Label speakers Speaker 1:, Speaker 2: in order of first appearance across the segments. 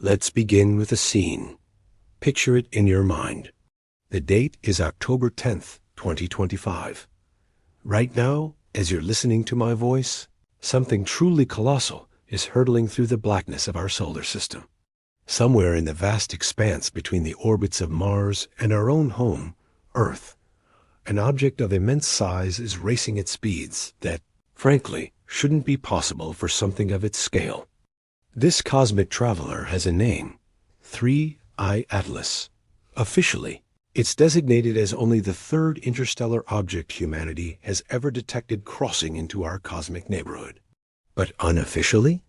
Speaker 1: Let's begin with a scene. Picture it in your mind. The date is October 10th, 2025. Right now, as you're listening to my voice, something truly colossal is hurtling through the blackness of our solar system. Somewhere in the vast expanse between the orbits of Mars and our own home, Earth, an object of immense size is racing at speeds that, frankly, shouldn't be possible for something of its scale. This cosmic traveler has a name, 3I Atlas. Officially, it's designated as only the third interstellar object humanity has ever detected crossing into our cosmic neighborhood. But unofficially,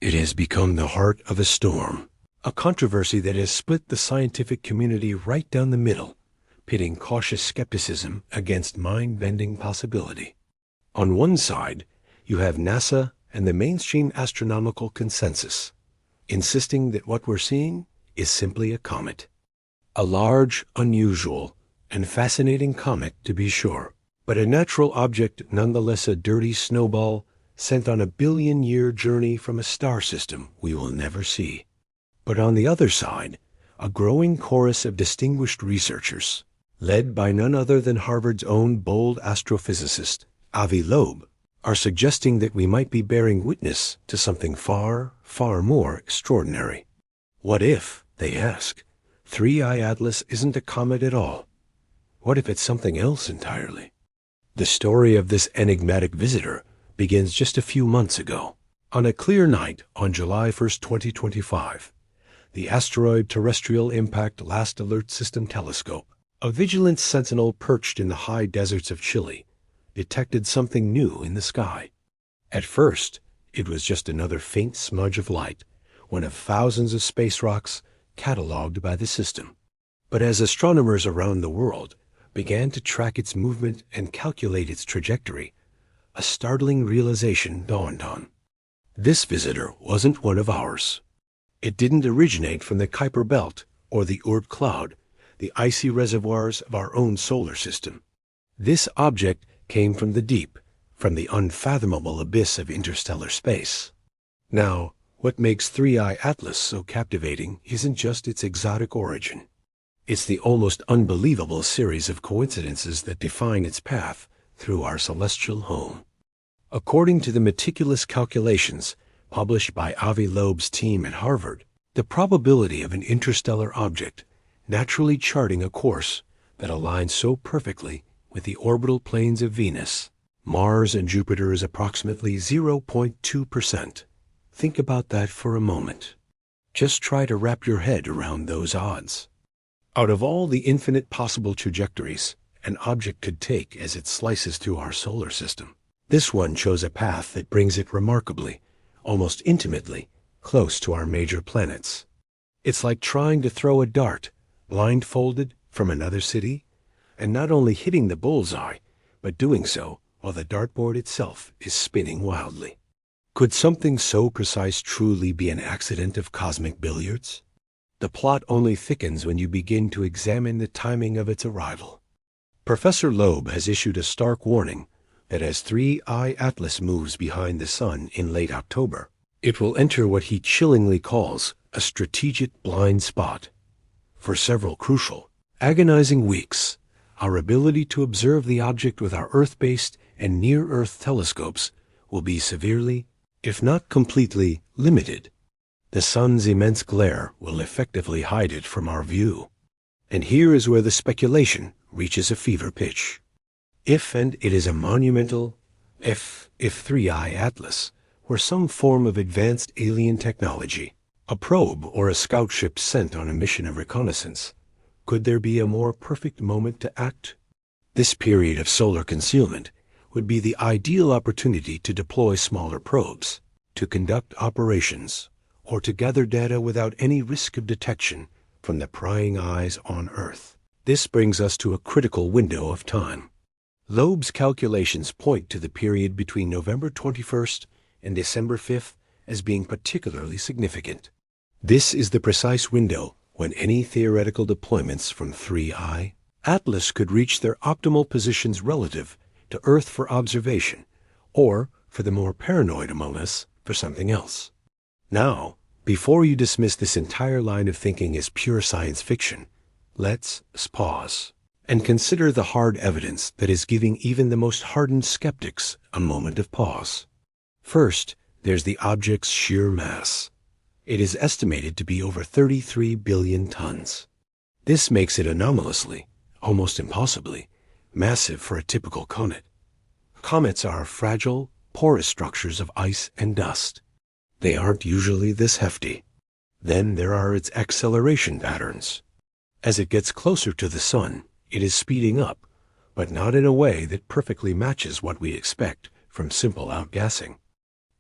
Speaker 1: it has become the heart of a storm, a controversy that has split the scientific community right down the middle, pitting cautious skepticism against mind-bending possibility. On one side, you have NASA and the mainstream astronomical consensus, insisting that what we're seeing is simply a comet. A large, unusual, and fascinating comet, to be sure, but a natural object nonetheless, a dirty snowball sent on a billion-year journey from a star system we will never see. But on the other side, a growing chorus of distinguished researchers, led by none other than Harvard's own bold astrophysicist, Avi Loeb, are suggesting that we might be bearing witness to something far, far more extraordinary. What if, they ask, 3I Atlas isn't a comet at all? What if it's something else entirely? The story of this enigmatic visitor begins just a few months ago. On a clear night on July 1st, 2025, the Asteroid Terrestrial Impact Last Alert System Telescope, a vigilant sentinel perched in the high deserts of Chile, detected something new in the sky. At first, it was just another faint smudge of light, one of thousands of space rocks catalogued by the system. But as astronomers around the world began to track its movement and calculate its trajectory, a startling realization dawned on. This visitor wasn't one of ours. It didn't originate from the Kuiper Belt or the Oort cloud, the icy reservoirs of our own solar system. This object came from the deep, from the unfathomable abyss of interstellar space. Now, what makes 3I Atlas so captivating isn't just its exotic origin. It's the almost unbelievable series of coincidences that define its path through our celestial home. According to the meticulous calculations published by Avi Loeb's team at Harvard, the probability of an interstellar object naturally charting a course that aligns so perfectly with the orbital planes of Venus, Mars, and Jupiter is approximately 0.2%. Think about that for a moment. Just try to wrap your head around those odds. Out of all the infinite possible trajectories an object could take as it slices through our solar system, this one chose a path that brings it remarkably, almost intimately, close to our major planets. It's like trying to throw a dart, blindfolded, from another city, and not only hitting the bullseye, but doing so while the dartboard itself is spinning wildly. Could something so precise truly be an accident of cosmic billiards? The plot only thickens when you begin to examine the timing of its arrival. Professor Loeb has issued a stark warning that as 3I Atlas moves behind the sun in late October, it will enter what he chillingly calls a strategic blind spot. For several crucial, agonizing weeks, our ability to observe the object with our Earth-based and near-Earth telescopes will be severely, if not completely, limited. The sun's immense glare will effectively hide it from our view. And here is where the speculation reaches a fever pitch. If, and it is a monumental if 3I Atlas were some form of advanced alien technology, a probe or a scout ship sent on a mission of reconnaissance, could there be a more perfect moment to act? This period of solar concealment would be the ideal opportunity to deploy smaller probes, to conduct operations, or to gather data without any risk of detection from the prying eyes on Earth. This brings us to a critical window of time. Loeb's calculations point to the period between November 21st and December 5th as being particularly significant. This is the precise window when any theoretical deployments from 3I Atlas could reach their optimal positions relative to Earth for observation, or, for the more paranoid among us, for something else. Now, Before you dismiss this entire line of thinking as pure science fiction, let's pause and consider the hard evidence that is giving even the most hardened skeptics a moment of pause. First, there's the object's sheer mass. It is estimated to be over 33 billion tons. This makes it anomalously, almost impossibly, massive for a typical comet. Comets are fragile, porous structures of ice and dust. They aren't usually this hefty. Then there are its acceleration patterns. As it gets closer to the sun, it is speeding up, but not in a way that perfectly matches what we expect from simple outgassing.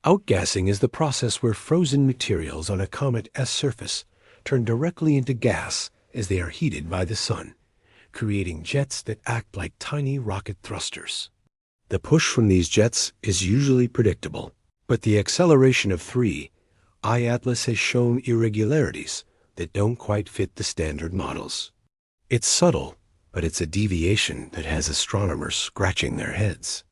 Speaker 1: Outgassing is the process where frozen materials on a comet's surface turn directly into gas as they are heated by the sun, creating jets that act like tiny rocket thrusters. The push from these jets is usually predictable, but the acceleration of 3I Atlas has shown irregularities that don't quite fit the standard models. It's subtle, but it's a deviation that has astronomers scratching their heads.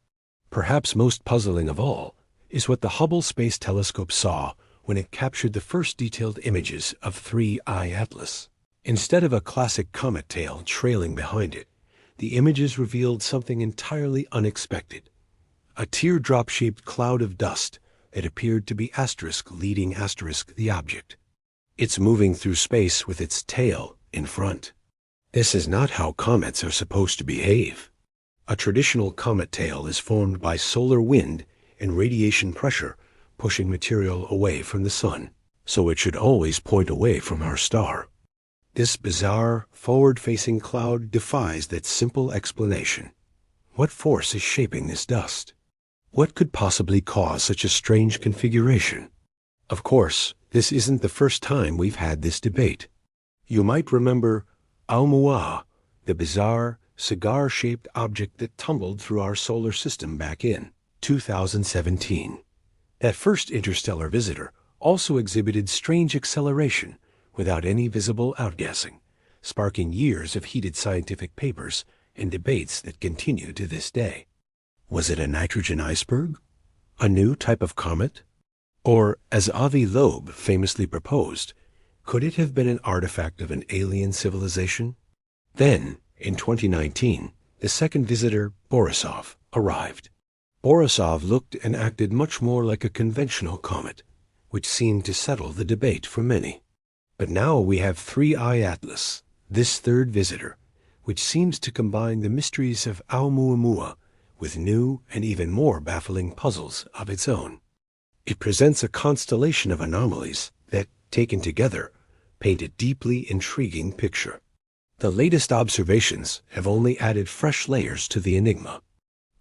Speaker 1: Perhaps most puzzling of all is what the Hubble Space Telescope saw when it captured the first detailed images of 3I Atlas. Instead of a classic comet tail trailing behind it, the images revealed something entirely unexpected. A teardrop-shaped cloud of dust that appeared to be leading the object. It's moving through space with its tail in front. This is not how comets are supposed to behave. A traditional comet tail is formed by solar wind and radiation pressure pushing material away from the sun, so it should always point away from our star. This bizarre, forward-facing cloud defies that simple explanation. What force is shaping this dust? What could possibly cause such a strange configuration? Of course, this isn't the first time we've had this debate. You might remember Oumuamua, the bizarre, cigar-shaped object that tumbled through our solar system back in 2017. That first interstellar visitor also exhibited strange acceleration without any visible outgassing, sparking years of heated scientific papers and debates that continue to this day. Was it a nitrogen iceberg? A new type of comet? Or, as Avi Loeb famously proposed, could it have been an artifact of an alien civilization? Then, in 2019, the second visitor, Borisov, arrived. Borisov looked and acted much more like a conventional comet, which seemed to settle the debate for many. But now we have 3I Atlas, this third visitor, which seems to combine the mysteries of Oumuamua with new and even more baffling puzzles of its own. It presents a constellation of anomalies that, taken together, paint a deeply intriguing picture. The latest observations have only added fresh layers to the enigma.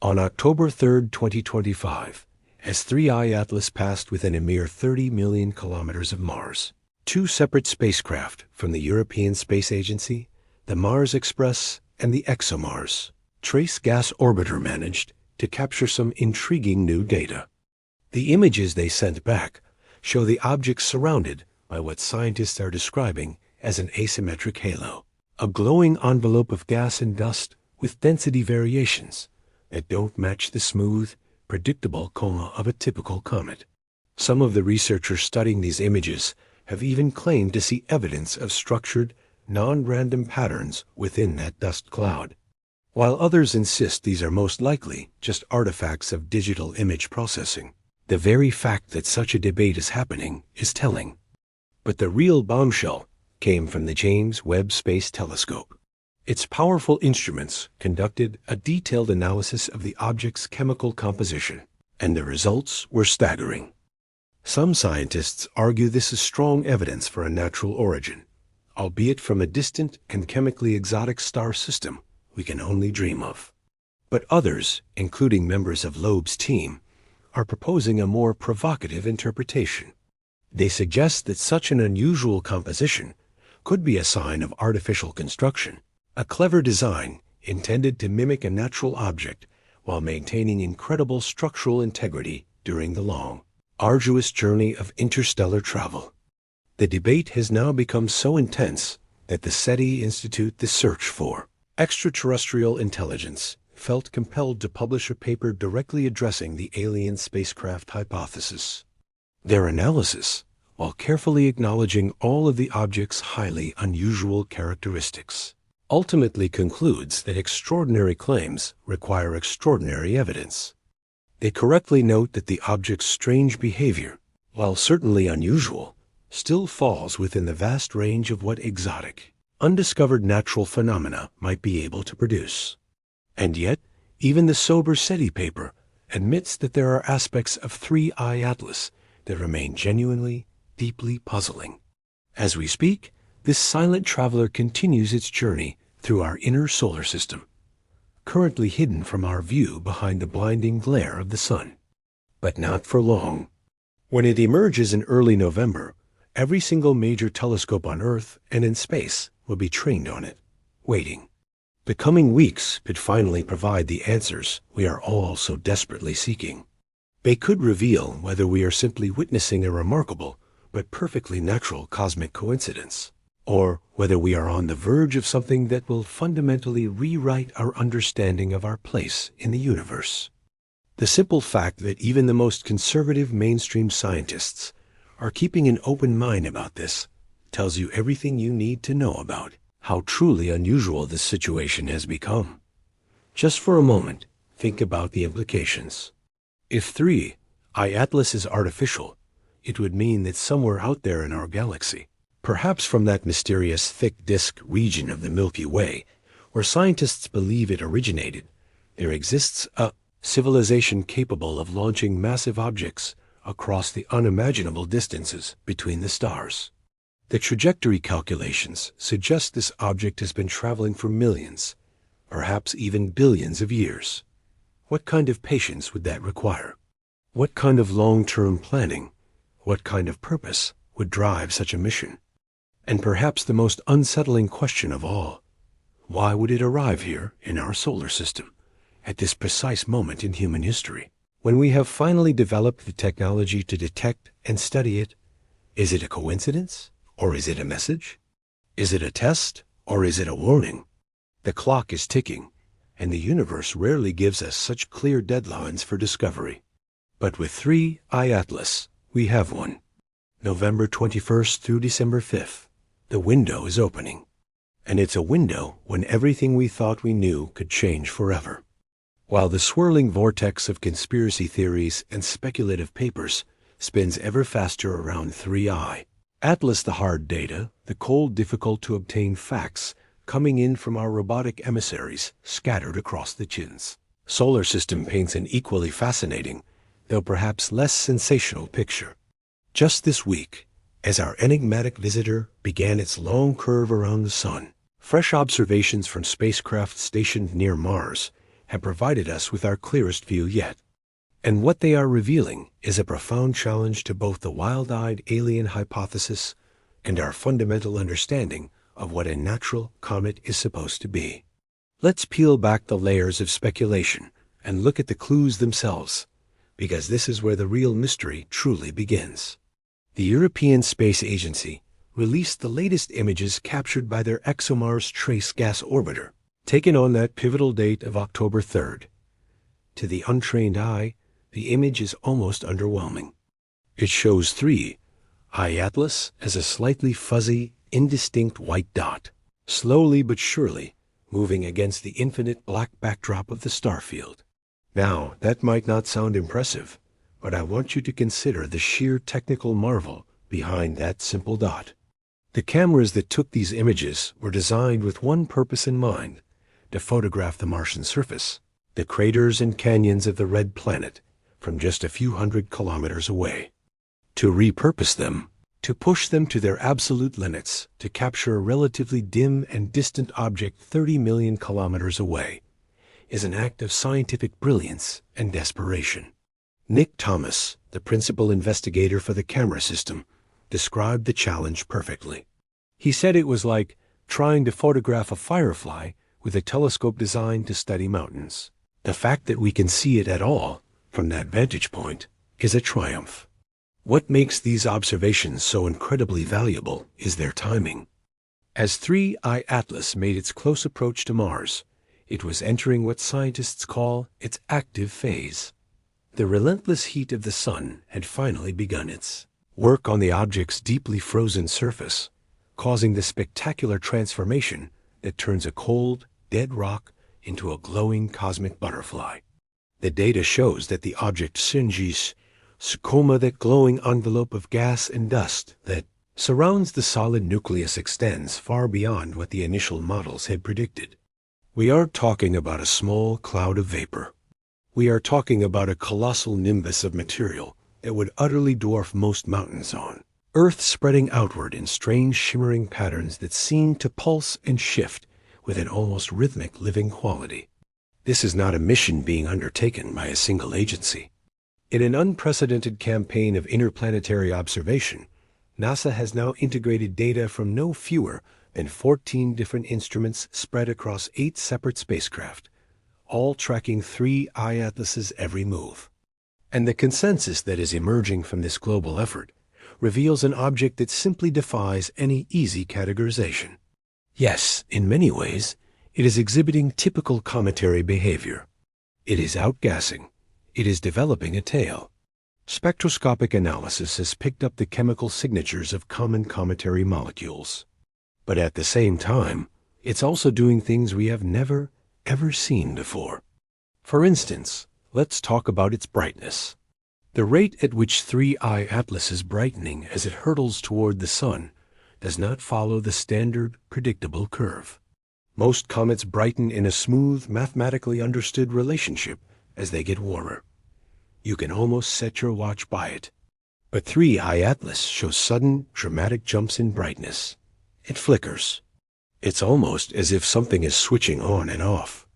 Speaker 1: On October 3, 2025, as 3I Atlas passed within a mere 30 million kilometers of Mars, two separate spacecraft from the European Space Agency, the Mars Express and the ExoMars, Trace Gas Orbiter, managed to capture some intriguing new data. The images they sent back show the object surrounded by what scientists are describing as an asymmetric halo, a glowing envelope of gas and dust with density variations that don't match the smooth, predictable coma of a typical comet. Some of the researchers studying these images have even claimed to see evidence of structured, non-random patterns within that dust cloud, while others insist these are most likely just artifacts of digital image processing. The very fact that such a debate is happening is telling. But the real bombshell came from the James Webb Space Telescope. Its powerful instruments conducted a detailed analysis of the object's chemical composition, and the results were staggering. Some scientists argue this is strong evidence for a natural origin, albeit from a distant and chemically exotic star system we can only dream of. But others, including members of Loeb's team, are proposing a more provocative interpretation. They suggest that such an unusual composition could be a sign of artificial construction, a clever design intended to mimic a natural object while maintaining incredible structural integrity during the long, arduous journey of interstellar travel. The debate has now become so intense that the SETI Institute, the Search for Extraterrestrial Intelligence, felt compelled to publish a paper directly addressing the alien spacecraft hypothesis. Their analysis, while carefully acknowledging all of the object's highly unusual characteristics. Ultimately concludes that extraordinary claims require extraordinary evidence. They correctly note that the object's strange behavior, while certainly unusual, still falls within the vast range of what exotic, undiscovered natural phenomena might be able to produce. And yet, even the sober SETI paper admits that there are aspects of 3I Atlas that remain genuinely, deeply puzzling. As we speak, this silent traveler continues its journey through our inner solar system, currently hidden from our view behind the blinding glare of the sun. But not for long. When it emerges in early November, every single major telescope on Earth and in space will be trained on it, waiting. The coming weeks could finally provide the answers we are all so desperately seeking. They could reveal whether we are simply witnessing a remarkable but perfectly natural cosmic coincidence, or whether we are on the verge of something that will fundamentally rewrite our understanding of our place in the universe. The simple fact that even the most conservative mainstream scientists are keeping an open mind about this tells you everything you need to know about how truly unusual this situation has become. Just for a moment, think about the implications. If 3I Atlas is artificial, it would mean that somewhere out there in our galaxy, perhaps from that mysterious thick disk region of the Milky Way, where scientists believe it originated, there exists a civilization capable of launching massive objects across the unimaginable distances between the stars. The trajectory calculations suggest this object has been traveling for millions, perhaps even billions of years. What kind of patience would that require? What kind of long-term planning, what kind of purpose would drive such a mission? And perhaps the most unsettling question of all, why would it arrive here in our solar system at this precise moment in human history? When we have finally developed the technology to detect and study it, is it a coincidence or is it a message? Is it a test or is it a warning? The clock is ticking, and the universe rarely gives us such clear deadlines for discovery. But with 3I Atlas, we have one. November 21st through December 5th. The window is opening. And it's a window when everything we thought we knew could change forever. While the swirling vortex of conspiracy theories and speculative papers spins ever faster around 3I, Atlas the hard data, the cold difficult-to-obtain facts coming in from our robotic emissaries scattered across the chins. Solar system paints an equally fascinating, though perhaps less sensational picture. Just this week, as our enigmatic visitor began its long curve around the sun, fresh observations from spacecraft stationed near Mars have provided us with our clearest view yet. And what they are revealing is a profound challenge to both the wild-eyed alien hypothesis and our fundamental understanding of what a natural comet is supposed to be. Let's peel back the layers of speculation and look at the clues themselves, because this is where the real mystery truly begins. The European Space Agency released the latest images captured by their ExoMars Trace gas orbiter, taken on that pivotal date of October 3rd. To the untrained eye, the image is almost underwhelming. It shows 3I Atlas as a slightly fuzzy, indistinct white dot, slowly but surely moving against the infinite black backdrop of the star field. Now, that might not sound impressive, but I want you to consider the sheer technical marvel behind that simple dot. The cameras that took these images were designed with one purpose in mind: to photograph the Martian surface, the craters and canyons of the red planet, from just a few hundred kilometers away. To repurpose them, to push them to their absolute limits, to capture a relatively dim and distant object 30 million kilometers away, is an act of scientific brilliance and desperation. Nick Thomas, the principal investigator for the camera system, described the challenge perfectly. He said it was like trying to photograph a firefly with a telescope designed to study mountains. The fact that we can see it at all from that vantage point is a triumph. What makes these observations so incredibly valuable is their timing. As 3I Atlas made its close approach to Mars, it was entering what scientists call its active phase. The relentless heat of the sun had finally begun its work on the object's deeply frozen surface, causing the spectacular transformation that turns a cold, dead rock into a glowing cosmic butterfly. The data shows that the object singes coma, that glowing envelope of gas and dust that surrounds the solid nucleus, extends far beyond what the initial models had predicted. We aren't talking about a small cloud of vapor. We are talking about a colossal nimbus of material that would utterly dwarf most mountains on Earth, spreading outward in strange shimmering patterns that seem to pulse and shift with an almost rhythmic living quality. This is not a mission being undertaken by a single agency. In an unprecedented campaign of interplanetary observation, NASA has now integrated data from no fewer than 14 different instruments spread across 8 separate spacecraft, all tracking 3 I-atlases' every move. And the consensus that is emerging from this global effort reveals an object that simply defies any easy categorization. Yes, in many ways, it is exhibiting typical cometary behavior. It is outgassing. It is developing a tail. Spectroscopic analysis has picked up the chemical signatures of common cometary molecules. But at the same time, it's also doing things we have never, ever seen before. For instance, let's talk about its brightness. The rate at which 3I Atlas is brightening as it hurtles toward the sun does not follow the standard, predictable curve. Most comets brighten in a smooth, mathematically understood relationship as they get warmer. You can almost set your watch by it. But 3I Atlas shows sudden, dramatic jumps in brightness. It flickers. It's almost as if something is switching on and off.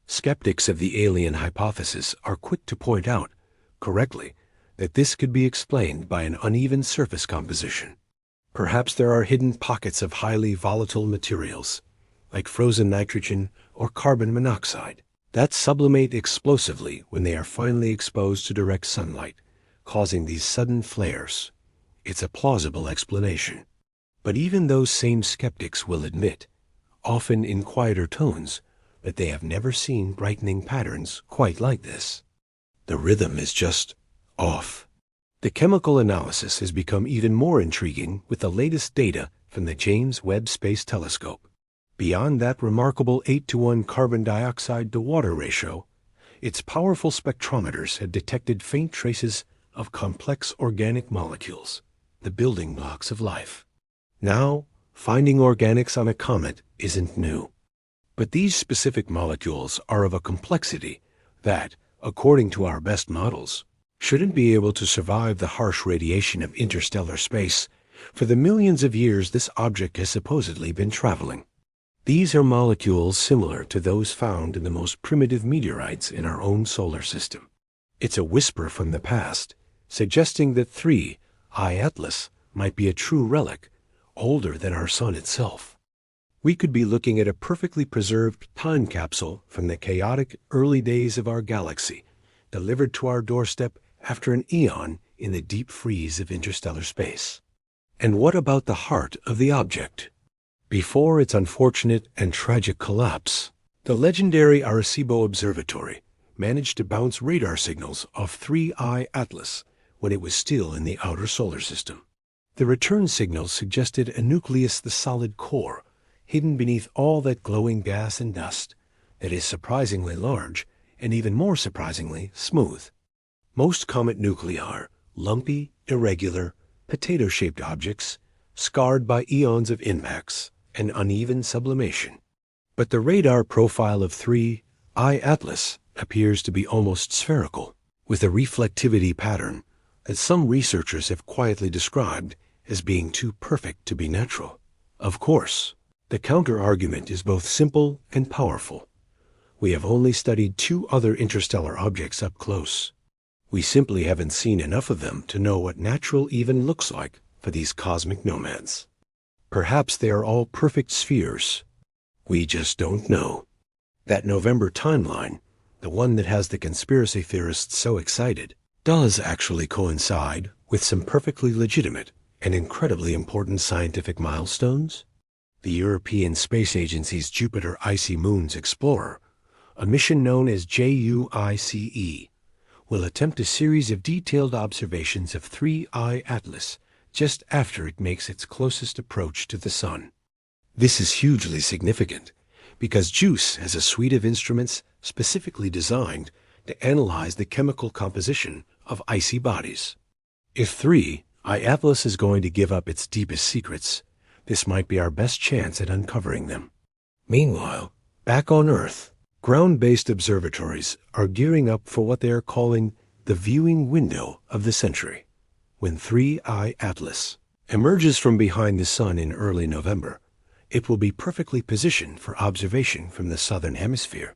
Speaker 1: Skeptics of the alien hypothesis are quick to point out, correctly, that this could be explained by an uneven surface composition. Perhaps there are hidden pockets of highly volatile materials, like frozen nitrogen or carbon monoxide, that sublimate explosively when they are finally exposed to direct sunlight, causing these sudden flares. It's a plausible explanation. But even those same skeptics will admit, often in quieter tones, that they have never seen brightening patterns quite like this. The rhythm is just off. The chemical analysis has become even more intriguing with the latest data from the James Webb Space Telescope. Beyond that remarkable 8:1 carbon dioxide to water ratio, its powerful spectrometers had detected faint traces of complex organic molecules, the building blocks of life. Now, finding organics on a comet isn't new. But these specific molecules are of a complexity that, according to our best models, shouldn't be able to survive the harsh radiation of interstellar space for the millions of years this object has supposedly been traveling. These are molecules similar to those found in the most primitive meteorites in our own solar system. It's a whisper from the past, suggesting that 3I Atlas might be a true relic, older than our sun itself. We could be looking at a perfectly preserved time capsule from the chaotic early days of our galaxy, delivered to our doorstep after an eon in the deep freeze of interstellar space. And what about the heart of the object? Before its unfortunate and tragic collapse, the legendary Arecibo Observatory managed to bounce radar signals off 3I Atlas when it was still in the outer solar system. The return signals suggested a nucleus, the solid core, hidden beneath all that glowing gas and dust, that is surprisingly large and even more surprisingly smooth. Most comet nuclei are lumpy, irregular, potato-shaped objects, scarred by eons of impacts and uneven sublimation. But the radar profile of 3I Atlas appears to be almost spherical, with a reflectivity pattern that some researchers have quietly described as being too perfect to be natural. Of course, the counter-argument is both simple and powerful. We have only studied 2 other interstellar objects up close. We simply haven't seen enough of them to know what natural even looks like for these cosmic nomads. Perhaps they are all perfect spheres. We just don't know. That November timeline, the one that has the conspiracy theorists so excited, does actually coincide with some perfectly legitimate and incredibly important scientific milestones. The European Space Agency's Jupiter Icy Moons Explorer, a mission known as JUICE, will attempt a series of detailed observations of 3I Atlas just after it makes its closest approach to the Sun. This is hugely significant because JUICE has a suite of instruments specifically designed to analyze the chemical composition of icy bodies. If 3I Atlas is going to give up its deepest secrets, this might be our best chance at uncovering them. Meanwhile, back on Earth, ground-based observatories are gearing up for what they are calling the viewing window of the century. When 3I Atlas emerges from behind the Sun in early November, it will be perfectly positioned for observation from the southern hemisphere.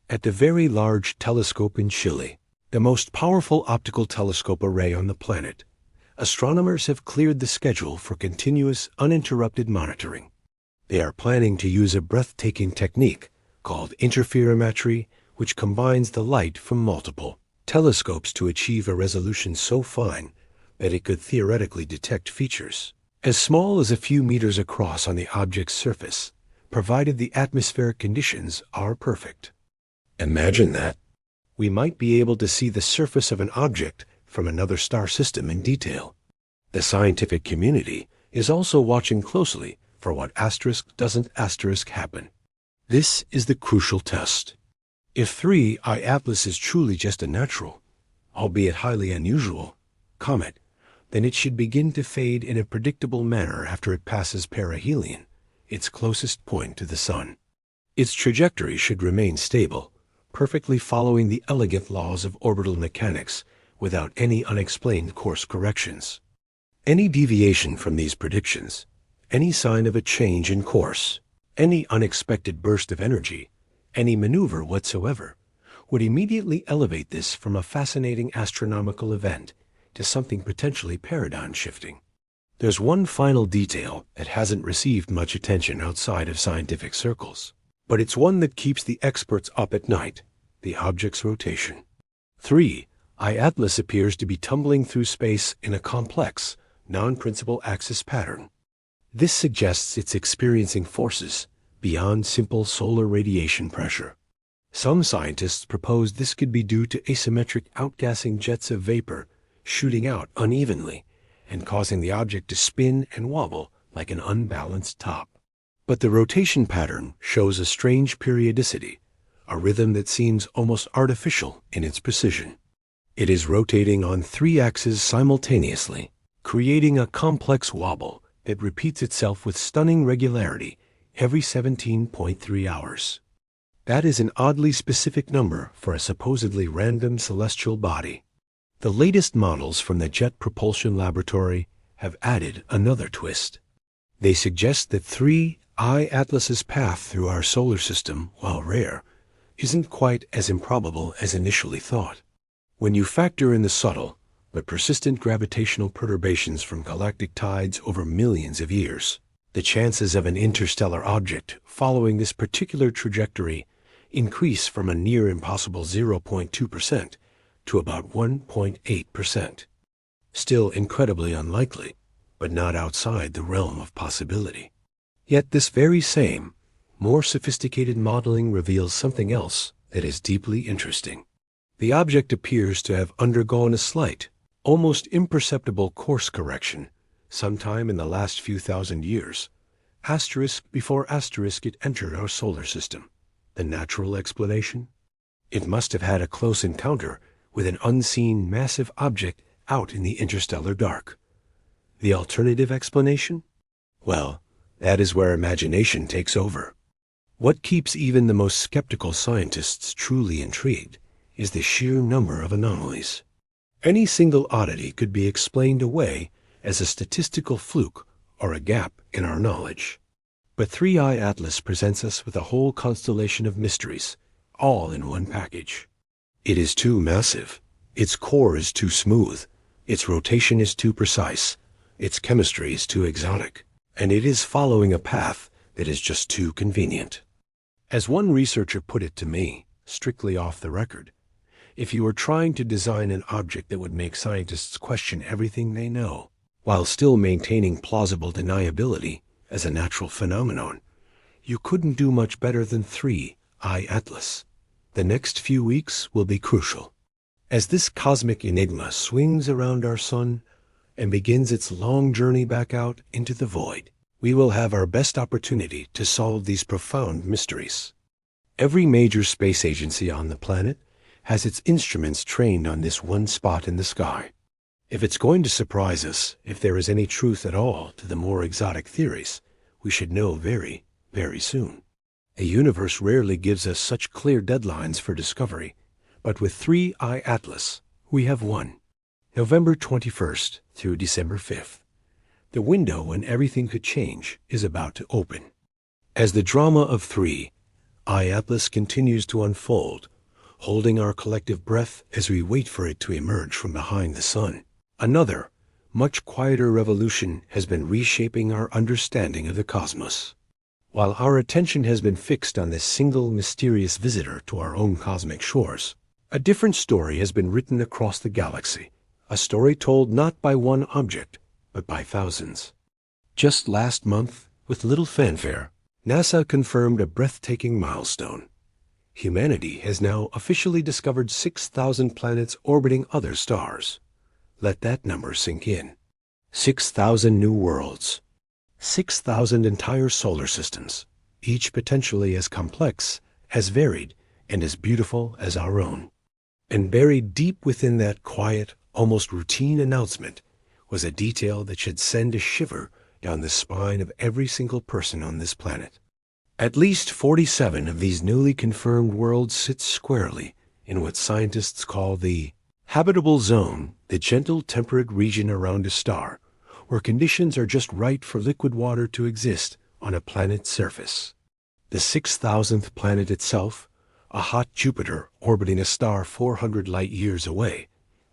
Speaker 1: At the Very Large Telescope in Chile, the most powerful optical telescope array on the planet, astronomers have cleared the schedule for continuous, uninterrupted monitoring. They are planning to use a breathtaking technique called interferometry, which combines the light from multiple telescopes to achieve a resolution so fine that it could theoretically detect features as small as a few meters across on the object's surface, provided the atmospheric conditions are perfect. Imagine that. We might be able to see the surface of an object from another star system in detail. The scientific community is also watching closely for what doesn't happen. This is the crucial test. If 3I Atlas is truly just a natural, albeit highly unusual, comet, then it should begin to fade in a predictable manner after it passes perihelion, its closest point to the Sun. Its trajectory should remain stable, perfectly following the elegant laws of orbital mechanics without any unexplained course corrections. Any deviation from these predictions, any sign of a change in course, any unexpected burst of energy, any maneuver whatsoever, would immediately elevate this from a fascinating astronomical event to something potentially paradigm-shifting. There's one final detail that hasn't received much attention outside of scientific circles, but it's one that keeps the experts up at night: the object's rotation. 3I Atlas appears to be tumbling through space in a complex, non-principal axis pattern. This suggests it's experiencing forces beyond simple solar radiation pressure. Some scientists propose this could be due to asymmetric outgassing jets of vapor shooting out unevenly and causing the object to spin and wobble like an unbalanced top. But the rotation pattern shows a strange periodicity, a rhythm that seems almost artificial in its precision. It is rotating on 3 axes simultaneously, creating a complex wobble that repeats itself with stunning regularity every 17.3 hours. That is an oddly specific number for a supposedly random celestial body. The latest models from the Jet Propulsion Laboratory have added another twist. They suggest that 3I Atlas's path through our solar system, while rare, isn't quite as improbable as initially thought. When you factor in the subtle but persistent gravitational perturbations from galactic tides over millions of years, the chances of an interstellar object following this particular trajectory increase from a near impossible 0.2% to about 1.8%. Still incredibly unlikely, but not outside the realm of possibility. Yet this very same, more sophisticated modeling reveals something else that is deeply interesting. The object appears to have undergone a slight, almost imperceptible course correction sometime in the last few thousand years, before it entered our solar system. The natural explanation? It must have had a close encounter with an unseen massive object out in the interstellar dark. The alternative explanation? Well, that is where imagination takes over. What keeps even the most skeptical scientists truly intrigued is the sheer number of anomalies. Any single oddity could be explained away as a statistical fluke or a gap in our knowledge. But 3I Atlas presents us with a whole constellation of mysteries, all in one package. It is too massive, its core is too smooth, its rotation is too precise, its chemistry is too exotic, and it is following a path that is just too convenient. As one researcher put it to me, strictly off the record, if you were trying to design an object that would make scientists question everything they know, while still maintaining plausible deniability as a natural phenomenon, you couldn't do much better than 3I Atlas. The next few weeks will be crucial. As this cosmic enigma swings around our sun, and begins its long journey back out into the void, we will have our best opportunity to solve these profound mysteries. Every major space agency on the planet has its instruments trained on this one spot in the sky. If it's going to surprise us, if there is any truth at all to the more exotic theories, we should know very, very soon. A universe rarely gives us such clear deadlines for discovery, but with 3i Atlas, we have one. November 21st through December 5th. The window when everything could change is about to open. As the drama of 3i Atlas continues to unfold, holding our collective breath as we wait for it to emerge from behind the sun, another, much quieter revolution has been reshaping our understanding of the cosmos. While our attention has been fixed on this single mysterious visitor to our own cosmic shores, a different story has been written across the galaxy, a story told not by one object, but by thousands. Just last month, with little fanfare, NASA confirmed a breathtaking milestone. Humanity has now officially discovered 6,000 planets orbiting other stars. Let that number sink in. 6,000 new worlds. 6,000 entire solar systems, each potentially as complex, as varied, and as beautiful as our own. And buried deep within that quiet, almost routine announcement was a detail that should send a shiver down the spine of every single person on this planet. At least 47 of these newly confirmed worlds sit squarely in what scientists call the habitable zone, the gentle temperate region around a star, where conditions are just right for liquid water to exist on a planet's surface. The 6,000th planet itself, a hot Jupiter orbiting a star 400 light-years away,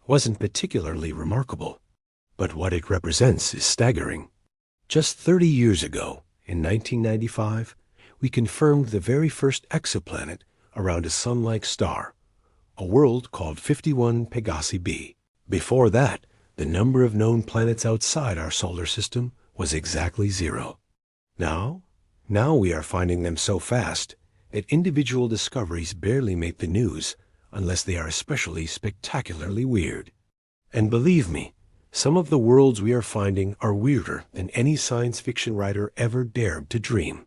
Speaker 1: wasn't particularly remarkable. But what it represents is staggering. Just 30 years ago, in 1995, we confirmed the very first exoplanet around a sun-like star, a world called 51 Pegasi b. Before that, the number of known planets outside our solar system was exactly 0. Now we are finding them so fast that individual discoveries barely make the news unless they are especially spectacularly weird. And believe me, some of the worlds we are finding are weirder than any science fiction writer ever dared to dream.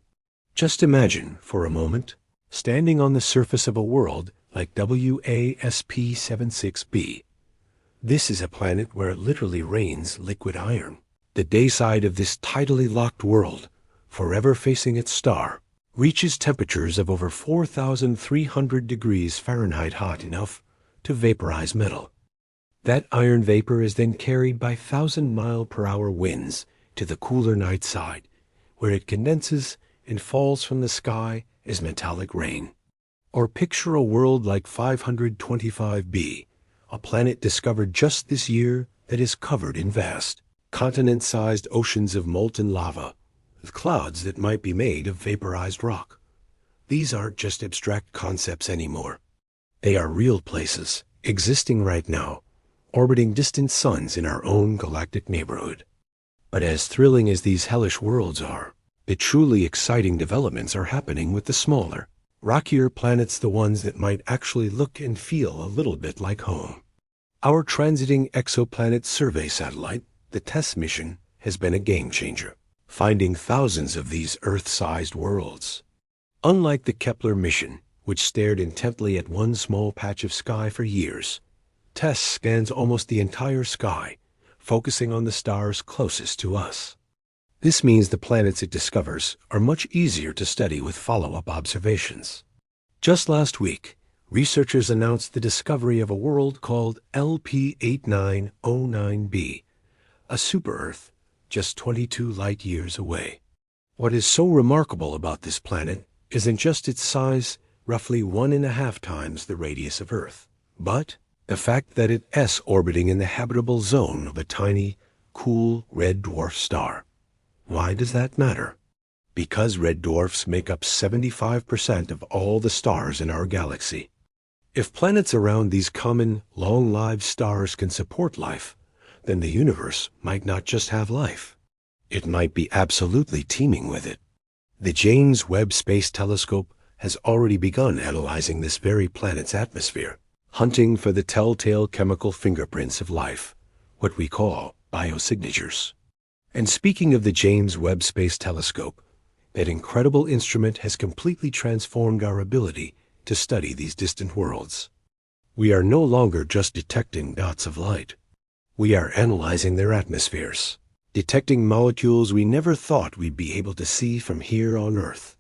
Speaker 1: Just imagine, for a moment, standing on the surface of a world like WASP-76b. This is a planet where it literally rains liquid iron. The day side of this tidally locked world, forever facing its star, reaches temperatures of over 4,300 degrees Fahrenheit hot enough to vaporize metal. That iron vapor is then carried by 1,000-mile-per-hour winds to the cooler night side, where it condenses and falls from the sky as metallic rain. Or picture a world like 525b, a planet discovered just this year that is covered in vast, continent-sized oceans of molten lava, with clouds that might be made of vaporized rock. These aren't just abstract concepts anymore. They are real places, existing right now, orbiting distant suns in our own galactic neighborhood. But as thrilling as these hellish worlds are, the truly exciting developments are happening with the smaller, rockier planets, the ones that might actually look and feel a little bit like home. Our transiting exoplanet survey satellite, the TESS mission, has been a game-changer, finding thousands of these Earth-sized worlds. Unlike the Kepler mission, which stared intently at one small patch of sky for years, TESS scans almost the entire sky, focusing on the stars closest to us. This means the planets it discovers are much easier to study with follow-up observations. Just last week, researchers announced the discovery of a world called LP8909b, a super-Earth just 22 light-years away. What is so remarkable about this planet isn't just its size, roughly 1.5 times the radius of Earth, but the fact that it's orbiting in the habitable zone of a tiny, cool red dwarf star. Why does that matter? Because red dwarfs make up 75% of all the stars in our galaxy. If planets around these common, long-lived stars can support life, then the universe might not just have life. It might be absolutely teeming with it. The James Webb Space Telescope has already begun analyzing this very planet's atmosphere, hunting for the telltale chemical fingerprints of life, what we call biosignatures. And speaking of the James Webb Space Telescope, that incredible instrument has completely transformed our ability to study these distant worlds. We are no longer just detecting dots of light. We are analyzing their atmospheres, detecting molecules we never thought we'd be able to see from here on Earth.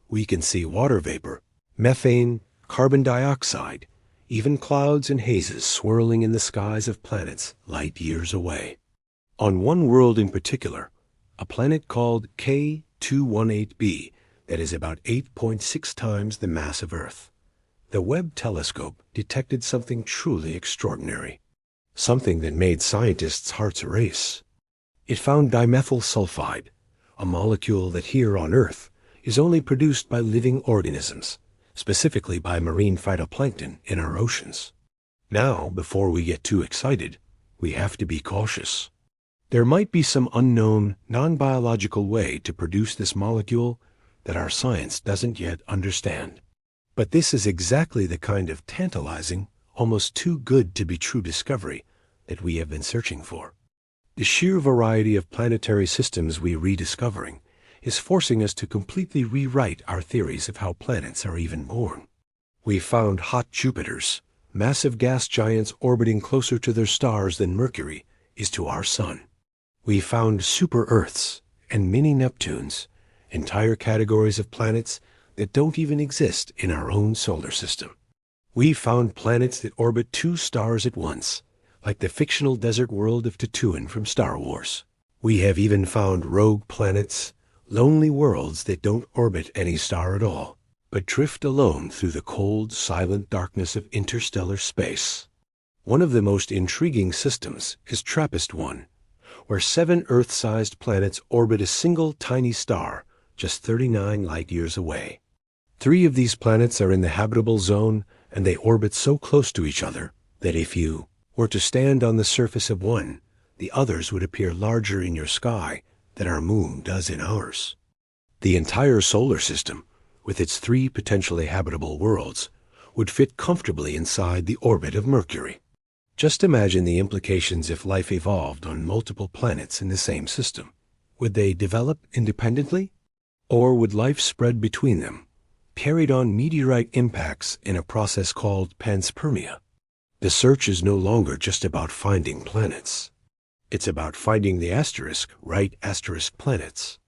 Speaker 1: We can see water vapor, methane, carbon dioxide, even clouds and hazes swirling in the skies of planets light years away. On one world in particular, a planet called K218b that is about 8.6 times the mass of Earth, the Webb telescope detected something truly extraordinary, something that made scientists' hearts race. It found dimethyl sulfide, a molecule that here on Earth is only produced by living organisms, specifically by marine phytoplankton in our oceans. Now, before we get too excited, we have to be cautious. There might be some unknown, non-biological way to produce this molecule that our science doesn't yet understand. But this is exactly the kind of tantalizing, almost too good to be true discovery that we have been searching for. The sheer variety of planetary systems we're rediscovering is forcing us to completely rewrite our theories of how planets are even born. We found hot Jupiters, massive gas giants orbiting closer to their stars than Mercury is to our Sun. We found super-Earths and mini-Neptunes, entire categories of planets that don't even exist in our own solar system. We found planets that orbit two stars at once, like the fictional desert world of Tatooine from Star Wars. We have even found rogue planets, lonely worlds that don't orbit any star at all, but drift alone through the cold, silent darkness of interstellar space. One of the most intriguing systems is TRAPPIST-1, where 7 Earth-sized planets orbit a single tiny star just 39 light-years away. 3 of these planets are in the habitable zone, and they orbit so close to each other that if you were to stand on the surface of one, the others would appear larger in your sky than our moon does in ours. The entire solar system, with its 3 potentially habitable worlds, would fit comfortably inside the orbit of Mercury. Just imagine the implications if life evolved on multiple planets in the same system. Would they develop independently? Or would life spread between them, carried on meteorite impacts in a process called panspermia? The search is no longer just about finding planets. It's about finding the right planets.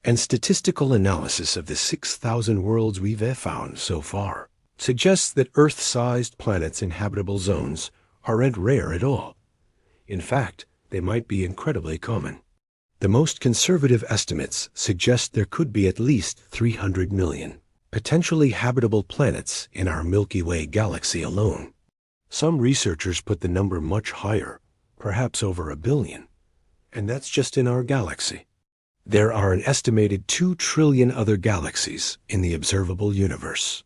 Speaker 1: And statistical analysis of the 6,000 worlds we've found so far suggests that Earth-sized planets in habitable zones aren't rare at all. In fact, they might be incredibly common. The most conservative estimates suggest there could be at least 300 million potentially habitable planets in our Milky Way galaxy alone. Some researchers put the number much higher, perhaps over 1 billion, and that's just in our galaxy. There are an estimated 2 trillion other galaxies in the observable universe.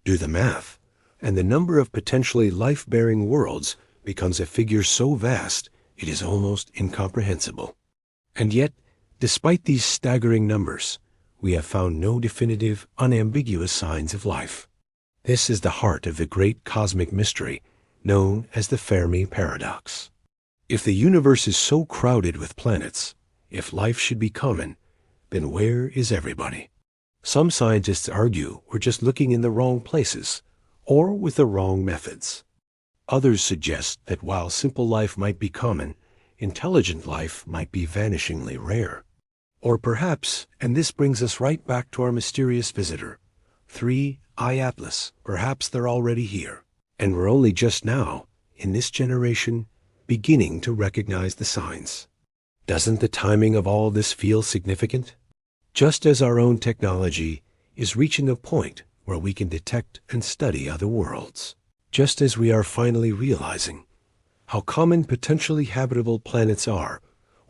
Speaker 1: Do the math, and the number of potentially life-bearing worlds becomes a figure so vast it is almost incomprehensible. And yet, despite these staggering numbers, we have found no definitive, unambiguous signs of life. This is the heart of the great cosmic mystery known as the Fermi paradox. If the universe is so crowded with planets, if life should be common, then where is everybody? Some scientists argue we're just looking in the wrong places, or with the wrong methods. Others suggest that while simple life might be common, intelligent life might be vanishingly rare. Or perhaps, and this brings us right back to our mysterious visitor, 3I Atlas, perhaps they're already here, and we're only just now, in this generation, beginning to recognize the signs. Doesn't the timing of all this feel significant? Just as our own technology is reaching a point where we can detect and study other worlds, just as we are finally realizing how common potentially habitable planets are,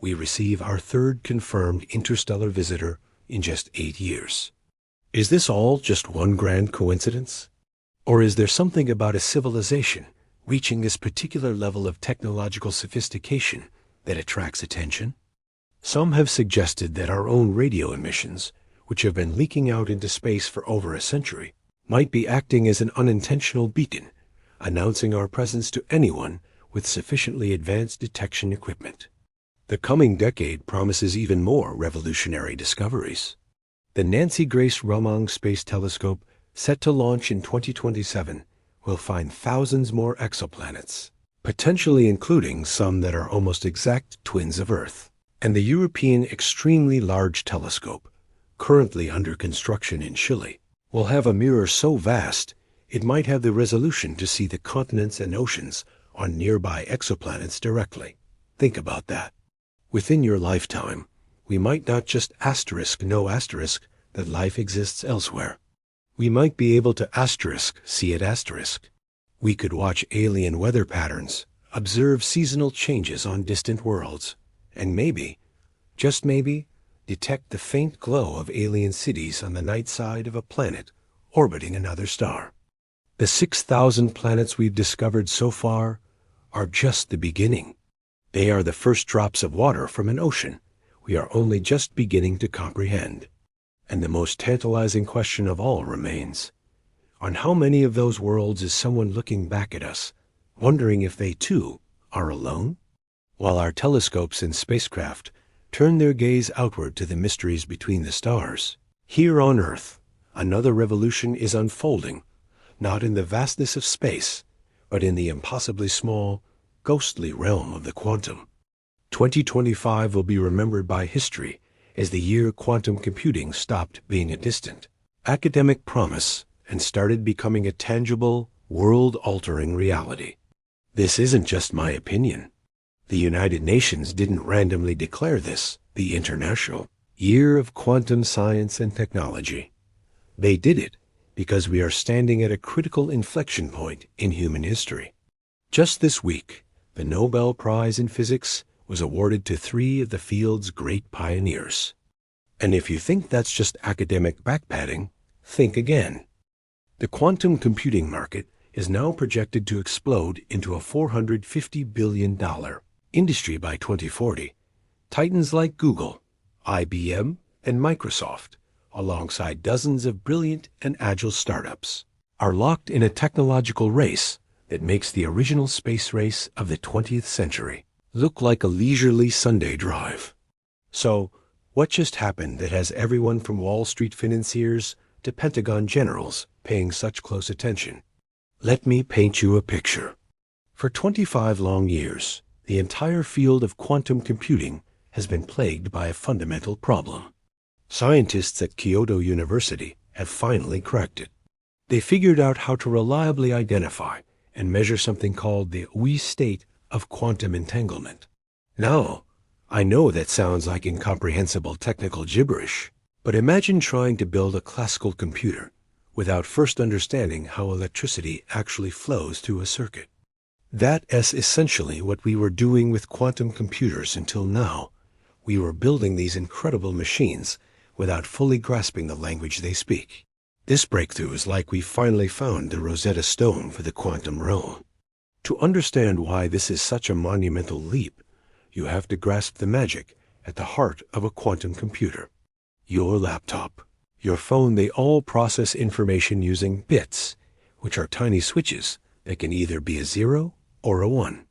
Speaker 1: we receive our 3rd confirmed interstellar visitor in just 8 years. Is this all just one grand coincidence? Or is there something about a civilization reaching this particular level of technological sophistication that attracts attention? Some have suggested that our own radio emissions, which have been leaking out into space for over a century, might be acting as an unintentional beacon, announcing our presence to anyone with sufficiently advanced detection equipment. The coming decade promises even more revolutionary discoveries. The Nancy Grace Roman Space Telescope, set to launch in 2027, will find thousands more exoplanets, potentially including some that are almost exact twins of Earth. And the European Extremely Large Telescope, currently under construction in Chile, will have a mirror so vast it might have the resolution to see the continents and oceans on nearby exoplanets directly. Think about that. Within your lifetime, we might not just no asterisk that life exists elsewhere. We might be able to see it asterisk. We could watch alien weather patterns, observe seasonal changes on distant worlds, and maybe, just maybe, detect the faint glow of alien cities on the night side of a planet orbiting another star. The 6,000 planets we've discovered so far are just the beginning. They are the first drops of water from an ocean we are only just beginning to comprehend. And the most tantalizing question of all remains, on how many of those worlds is someone looking back at us, wondering if they too are alone? While our telescopes and spacecraft turn their gaze outward to the mysteries between the stars, here on Earth, another revolution is unfolding, not in the vastness of space, but in the impossibly small, ghostly realm of the quantum. 2025 will be remembered by history as the year quantum computing stopped being a distant academic promise and started becoming a tangible, world-altering reality. This isn't just my opinion. The United Nations didn't randomly declare this the International Year of Quantum Science and Technology. They did it because we are standing at a critical inflection point in human history. Just this week, the Nobel Prize in Physics was awarded to 3 of the field's great pioneers. And if you think that's just academic backpatting, think again. The quantum computing market is now projected to explode into a $450 billion industry by 2040. Titans like Google, IBM, and Microsoft, alongside dozens of brilliant and agile startups, are locked in a technological race that makes the original space race of the 20th century look like a leisurely Sunday drive. So, what just happened that has everyone from Wall Street financiers to Pentagon generals paying such close attention? Let me paint you a picture. For 25 long years, the entire field of quantum computing has been plagued by a fundamental problem. Scientists at Kyoto University have finally cracked it. They figured out how to reliably identify and measure something called the wee state of quantum entanglement. Now, I know that sounds like incomprehensible technical gibberish, but imagine trying to build a classical computer without first understanding how electricity actually flows through a circuit. That is essentially what we were doing with quantum computers until now. We were building these incredible machines without fully grasping the language they speak. This breakthrough is like we finally found the Rosetta Stone for the quantum realm. To understand why this is such a monumental leap, you have to grasp the magic at the heart of a quantum computer. Your laptop, your phone, they all process information using bits, which are tiny switches that can either be a 0 or a 1.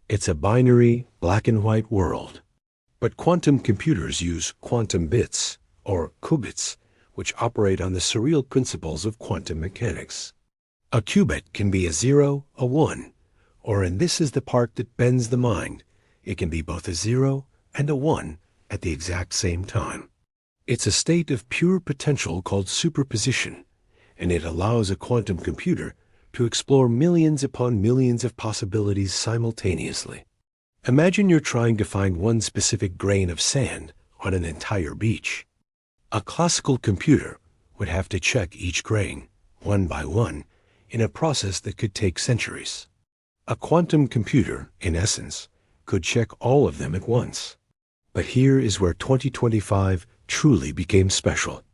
Speaker 1: It's a binary, black and white world. But quantum computers use quantum bits, or qubits, which operate on the surreal principles of quantum mechanics. A qubit can be a 0, a 1, or, and this is the part that bends the mind, it can be both a 0 and a 1 at the exact same time. It's a state of pure potential called superposition, and it allows a quantum computer to explore millions upon millions of possibilities simultaneously. Imagine you're trying to find one specific grain of sand on an entire beach. A classical computer would have to check each grain, one by one, in a process that could take centuries. A quantum computer, in essence, could check all of them at once. But here is where 2025 truly became special.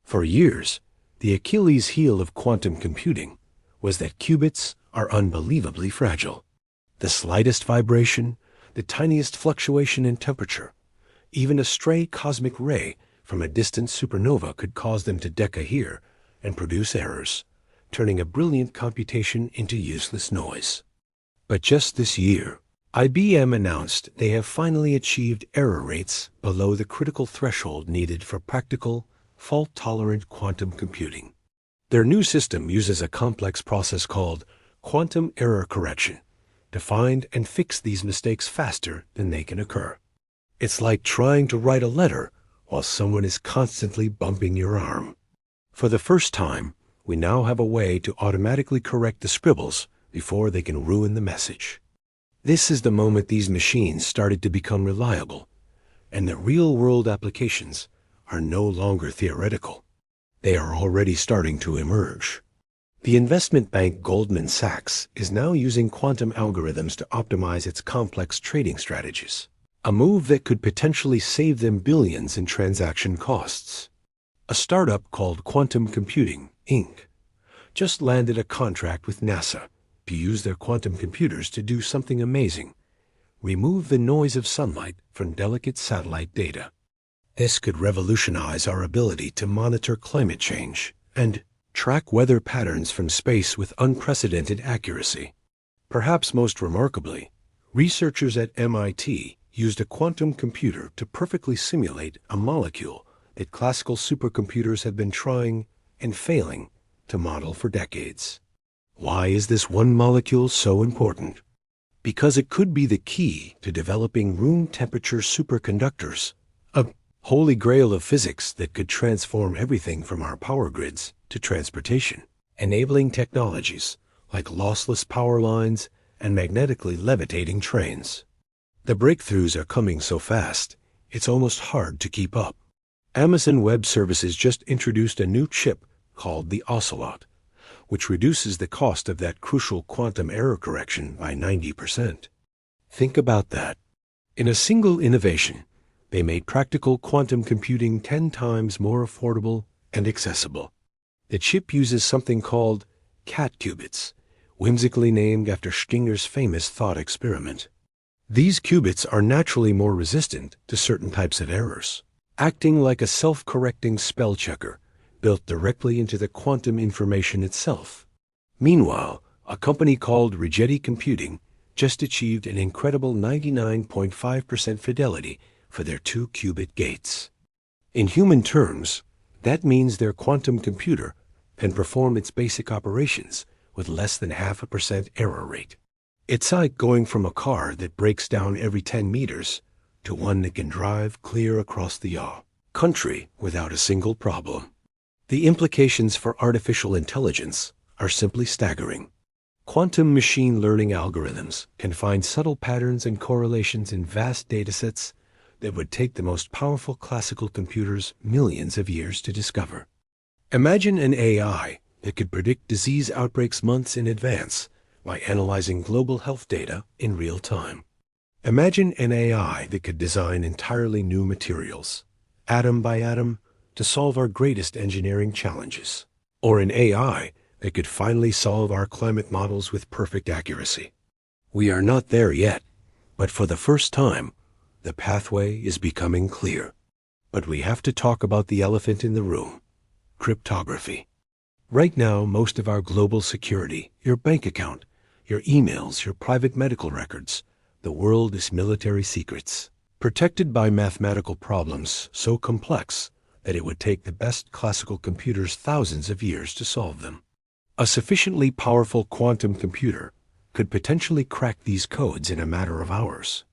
Speaker 1: For years, the Achilles heel of quantum computing was that qubits are unbelievably fragile. The slightest vibration, the tiniest fluctuation in temperature, even a stray cosmic ray from a distant supernova could cause them to decohere and produce errors, turning a brilliant computation into useless noise. But just this year, IBM announced they have finally achieved error rates below the critical threshold needed for practical, fault-tolerant quantum computing. Their new system uses a complex process called quantum error correction to find and fix these mistakes faster than they can occur. It's like trying to write a letter while someone is constantly bumping your arm. For the first time, we now have a way to automatically correct the scribbles before they can ruin the message. This is the moment these machines started to become reliable, and the real-world applications are no longer theoretical. They are already starting to emerge. The investment bank Goldman Sachs is now using quantum algorithms to optimize its complex trading strategies, a move that could potentially save them billions in transaction costs. A startup called Quantum Computing, Inc. just landed a contract with NASA to use their quantum computers to do something amazing: remove the noise of sunlight from delicate satellite data. This could revolutionize our ability to monitor climate change and track weather patterns from space with unprecedented accuracy. Perhaps most remarkably, researchers at MIT used a quantum computer to perfectly simulate a molecule that classical supercomputers have been trying and failing to model for decades. Why is this one molecule so important? Because it could be the key to developing room temperature superconductors, a holy grail of physics that could transform everything from our power grids to transportation, enabling technologies like lossless power lines and magnetically levitating trains. The breakthroughs are coming so fast, it's almost hard to keep up. Amazon Web Services just introduced a new chip called the Ocelot, which reduces the cost of that crucial quantum error correction by 90%. Think about that. In a single innovation, they made practical quantum computing 10 times more affordable and accessible. The chip uses something called cat qubits, whimsically named after Stinger's famous thought experiment. These qubits are naturally more resistant to certain types of errors, acting like a self-correcting spell checker built directly into the quantum information itself. Meanwhile, a company called Rigetti Computing just achieved an incredible 99.5% fidelity for their 2-qubit gates. In human terms, that means their quantum computer can perform its basic operations with less than 0.5% error rate. It's like going from a car that breaks down every 10 meters to one that can drive clear across the country without a single problem. The implications for artificial intelligence are simply staggering. Quantum machine learning algorithms can find subtle patterns and correlations in vast datasets that would take the most powerful classical computers millions of years to discover. Imagine an AI that could predict disease outbreaks months in advance by analyzing global health data in real time. Imagine an AI that could design entirely new materials, atom by atom, to solve our greatest engineering challenges. Or an AI that could finally solve our climate models with perfect accuracy. We are not there yet, but for the first time, the pathway is becoming clear. But we have to talk about the elephant in the room: cryptography. Right now, most of our global security, your bank account, your emails, your private medical records, the world is military secrets, protected by mathematical problems so complex that it would take the best classical computers thousands of years to solve them. A sufficiently powerful quantum computer could potentially crack these codes in a matter of hours.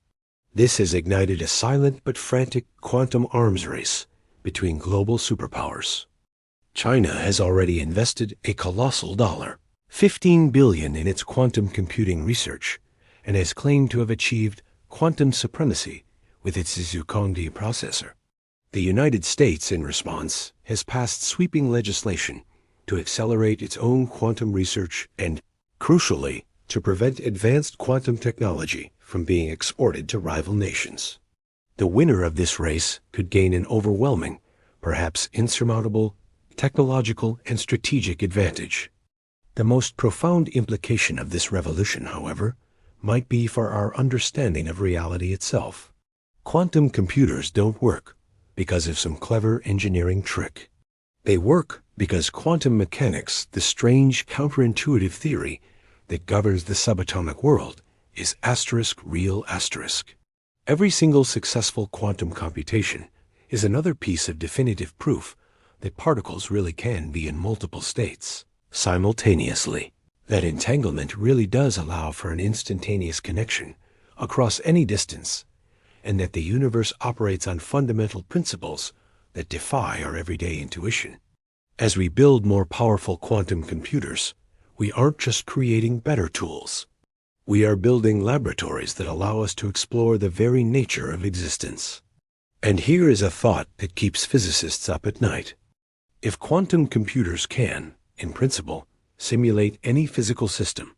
Speaker 1: This has ignited a silent but frantic quantum arms race between global superpowers. China has already invested a colossal $15 billion in its quantum computing research and has claimed to have achieved quantum supremacy with its Zhuangdi processor. The United States, in response, has passed sweeping legislation to accelerate its own quantum research and, crucially, to prevent advanced quantum technology from being exported to rival nations. The winner of this race could gain an overwhelming, perhaps insurmountable, technological and strategic advantage. The most profound implication of this revolution, however, might be for our understanding of reality itself. Quantum computers don't work because of some clever engineering trick. They work because quantum mechanics, the strange counterintuitive theory that governs the subatomic world, is asterisk real asterisk. Every single successful quantum computation is another piece of definitive proof that particles really can be in multiple states simultaneously. That entanglement really does allow for an instantaneous connection across any distance, and that the universe operates on fundamental principles that defy our everyday intuition. As we build more powerful quantum computers, we aren't just creating better tools. We are building laboratories that allow us to explore the very nature of existence. And here is a thought that keeps physicists up at night. If quantum computers can, in principle, simulate any physical system,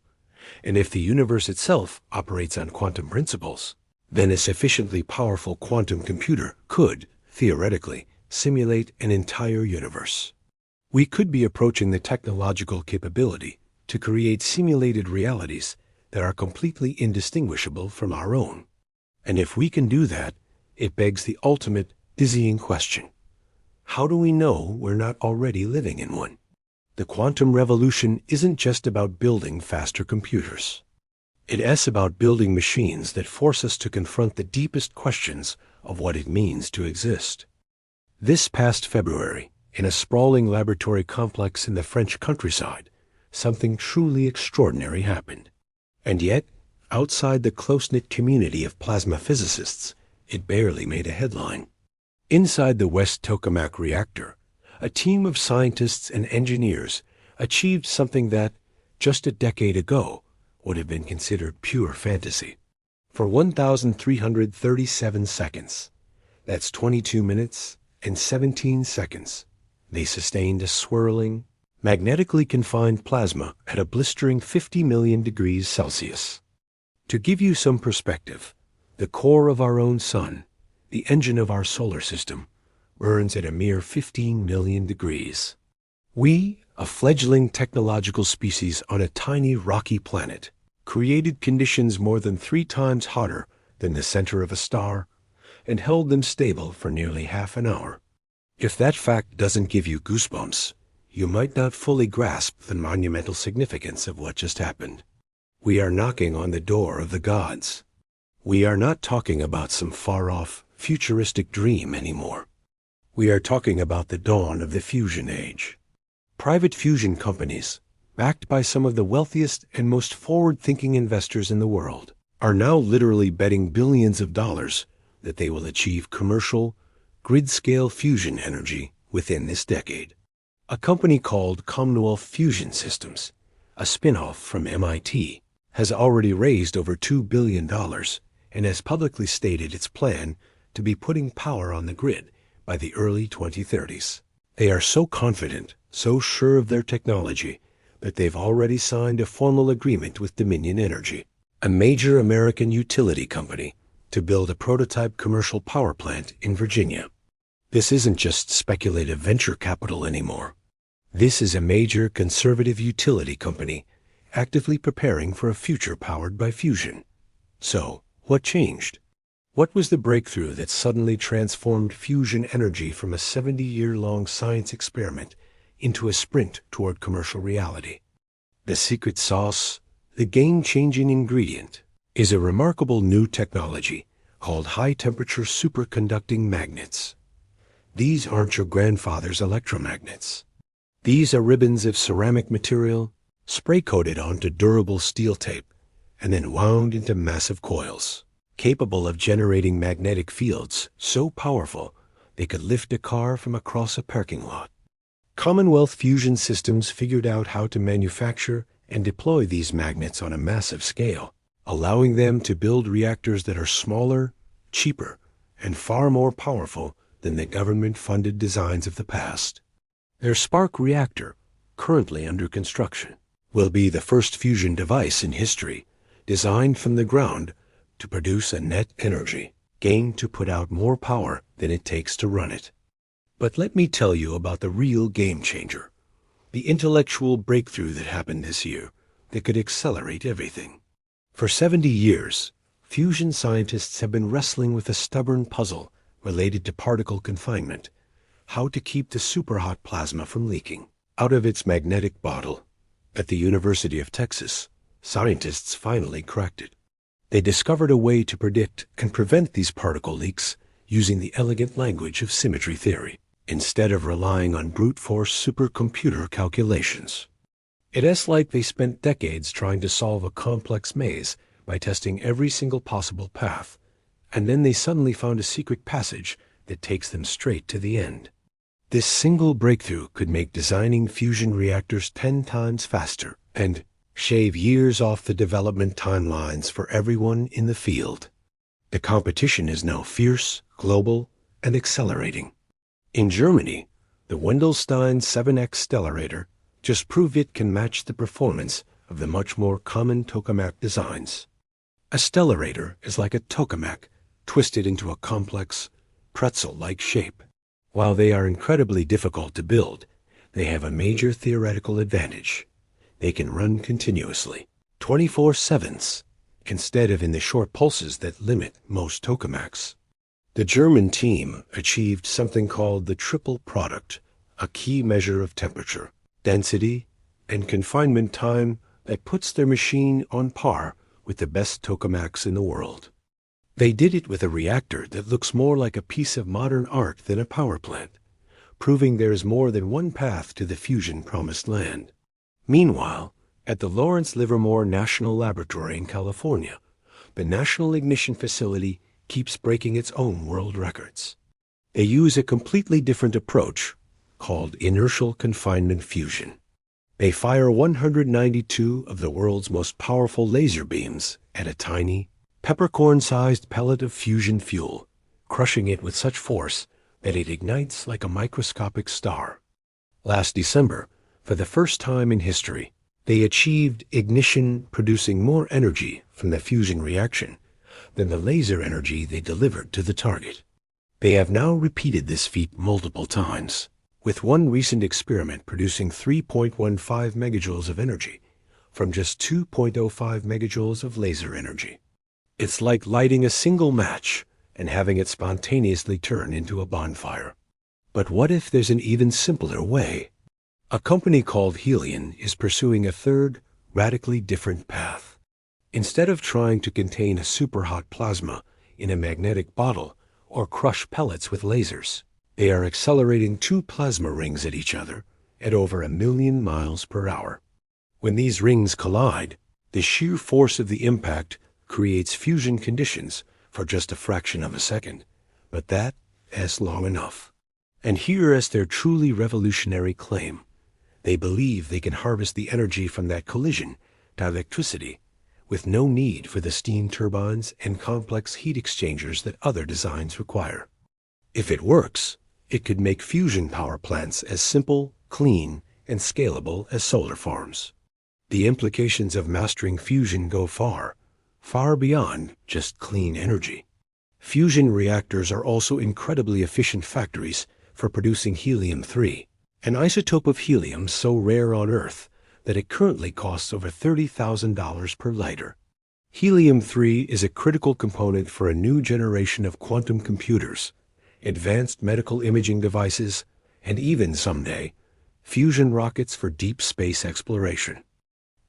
Speaker 1: and if the universe itself operates on quantum principles, then a sufficiently powerful quantum computer could, theoretically, simulate an entire universe. We could be approaching the technological capability to create simulated realities that are completely indistinguishable from our own. And if we can do that, it begs the ultimate, dizzying question. How do we know we're not already living in one? The quantum revolution isn't just about building faster computers. It's about building machines that force us to confront the deepest questions of what it means to exist. This past February, in a sprawling laboratory complex in the French countryside, something truly extraordinary happened. And yet, outside the close-knit community of plasma physicists, it barely made a headline. Inside the West Tokamak reactor, a team of scientists and engineers achieved something that, just a decade ago, would have been considered pure fantasy. For 1,337 seconds, that's 22 minutes and 17 seconds, they sustained a swirling, magnetically confined plasma at a blistering 50 million degrees Celsius. To give you some perspective, the core of our own sun, the engine of our solar system, burns at a mere 15 million degrees. We, a fledgling technological species on a tiny rocky planet, created conditions more than 3 times hotter than the center of a star and held them stable for nearly half an hour. If that fact doesn't give you goosebumps, you might not fully grasp the monumental significance of what just happened. We are knocking on the door of the gods. We are not talking about some far-off, futuristic dream anymore. We are talking about the dawn of the fusion age. Private fusion companies, backed by some of the wealthiest and most forward-thinking investors in the world, are now literally betting billions of dollars that they will achieve commercial, grid-scale fusion energy within this decade. A company called Commonwealth Fusion Systems, a spin-off from MIT, has already raised over $2 billion and has publicly stated its plan to be putting power on the grid by the early 2030s. They are so confident, so sure of their technology, that they've already signed a formal agreement with Dominion Energy, a major American utility company, to build a prototype commercial power plant in Virginia. This isn't just speculative venture capital anymore. This is a major conservative utility company actively preparing for a future powered by fusion. So, what changed? What was the breakthrough that suddenly transformed fusion energy from a 70-year-long science experiment into a sprint toward commercial reality? The secret sauce, the game-changing ingredient, is a remarkable new technology called high-temperature superconducting magnets. These aren't your grandfather's electromagnets. These are ribbons of ceramic material spray-coated onto durable steel tape and then wound into massive coils, capable of generating magnetic fields so powerful they could lift a car from across a parking lot. Commonwealth Fusion Systems figured out how to manufacture and deploy these magnets on a massive scale, allowing them to build reactors that are smaller, cheaper, and far more powerful than the government-funded designs of the past. Their spark reactor, currently under construction, will be the first fusion device in history designed from the ground to produce a net energy, gained to put out more power than it takes to run it. But let me tell you about the real game changer, the intellectual breakthrough that happened this year that could accelerate everything. For 70 years, fusion scientists have been wrestling with a stubborn puzzle related to particle confinement, how to keep the superhot plasma from leaking out of its magnetic bottle. At the University of Texas, scientists finally cracked it. They discovered a way to predict and prevent these particle leaks using the elegant language of symmetry theory, instead of relying on brute force supercomputer calculations. It's like they spent decades trying to solve a complex maze by testing every single possible path, and then they suddenly found a secret passage that takes them straight to the end. This single breakthrough could make designing fusion reactors 10 times faster and shave years off the development timelines for everyone in the field. The competition is now fierce, global, and accelerating. In Germany, the Wendelstein 7X stellarator just proved it can match the performance of the much more common tokamak designs. A stellarator is like a tokamak twisted into a complex, pretzel-like shape. While they are incredibly difficult to build, they have a major theoretical advantage. They can run continuously, 24/7, instead of in the short pulses that limit most tokamaks. The German team achieved something called the triple product, a key measure of temperature, density, and confinement time that puts their machine on par with the best tokamaks in the world. They did it with a reactor that looks more like a piece of modern art than a power plant, proving there is more than one path to the fusion promised land. Meanwhile, at the Lawrence Livermore National Laboratory in California, the National Ignition Facility keeps breaking its own world records. They use a completely different approach called inertial confinement fusion. They fire 192 of the world's most powerful laser beams at a tiny, peppercorn-sized pellet of fusion fuel, crushing it with such force that it ignites like a microscopic star. Last December, for the first time in history, they achieved ignition producing more energy from the fusion reaction than the laser energy they delivered to the target. They have now repeated this feat multiple times, with one recent experiment producing 3.15 megajoules of energy from just 2.05 megajoules of laser energy. It's like lighting a single match and having it spontaneously turn into a bonfire. But what if there's an even simpler way? A company called Helion is pursuing a third, radically different path. Instead of trying to contain a superhot plasma in a magnetic bottle or crush pellets with lasers, they are accelerating two plasma rings at each other at over 1,000,000 miles per hour. When these rings collide, the sheer force of the impact creates fusion conditions for just a fraction of a second, but that is long enough. And here is their truly revolutionary claim. They believe they can harvest the energy from that collision to electricity with no need for the steam turbines and complex heat exchangers that other designs require. If it works, it could make fusion power plants as simple, clean, and scalable as solar farms. The implications of mastering fusion go far, far beyond just clean energy. Fusion reactors are also incredibly efficient factories for producing helium-3, an isotope of helium so rare on Earth that it currently costs over $30,000 per liter. Helium-3 is a critical component for a new generation of quantum computers, advanced medical imaging devices, and even someday, fusion rockets for deep space exploration.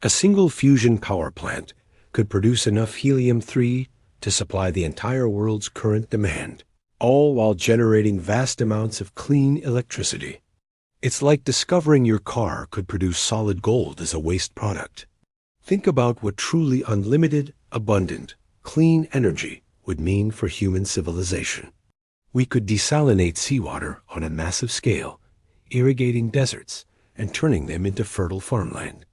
Speaker 1: A single fusion power plant could produce enough helium-3 to supply the entire world's current demand, all while generating vast amounts of clean electricity. It's like discovering your car could produce solid gold as a waste product. Think about what truly unlimited, abundant, clean energy would mean for human civilization. We could desalinate seawater on a massive scale, irrigating deserts and turning them into fertile farmland.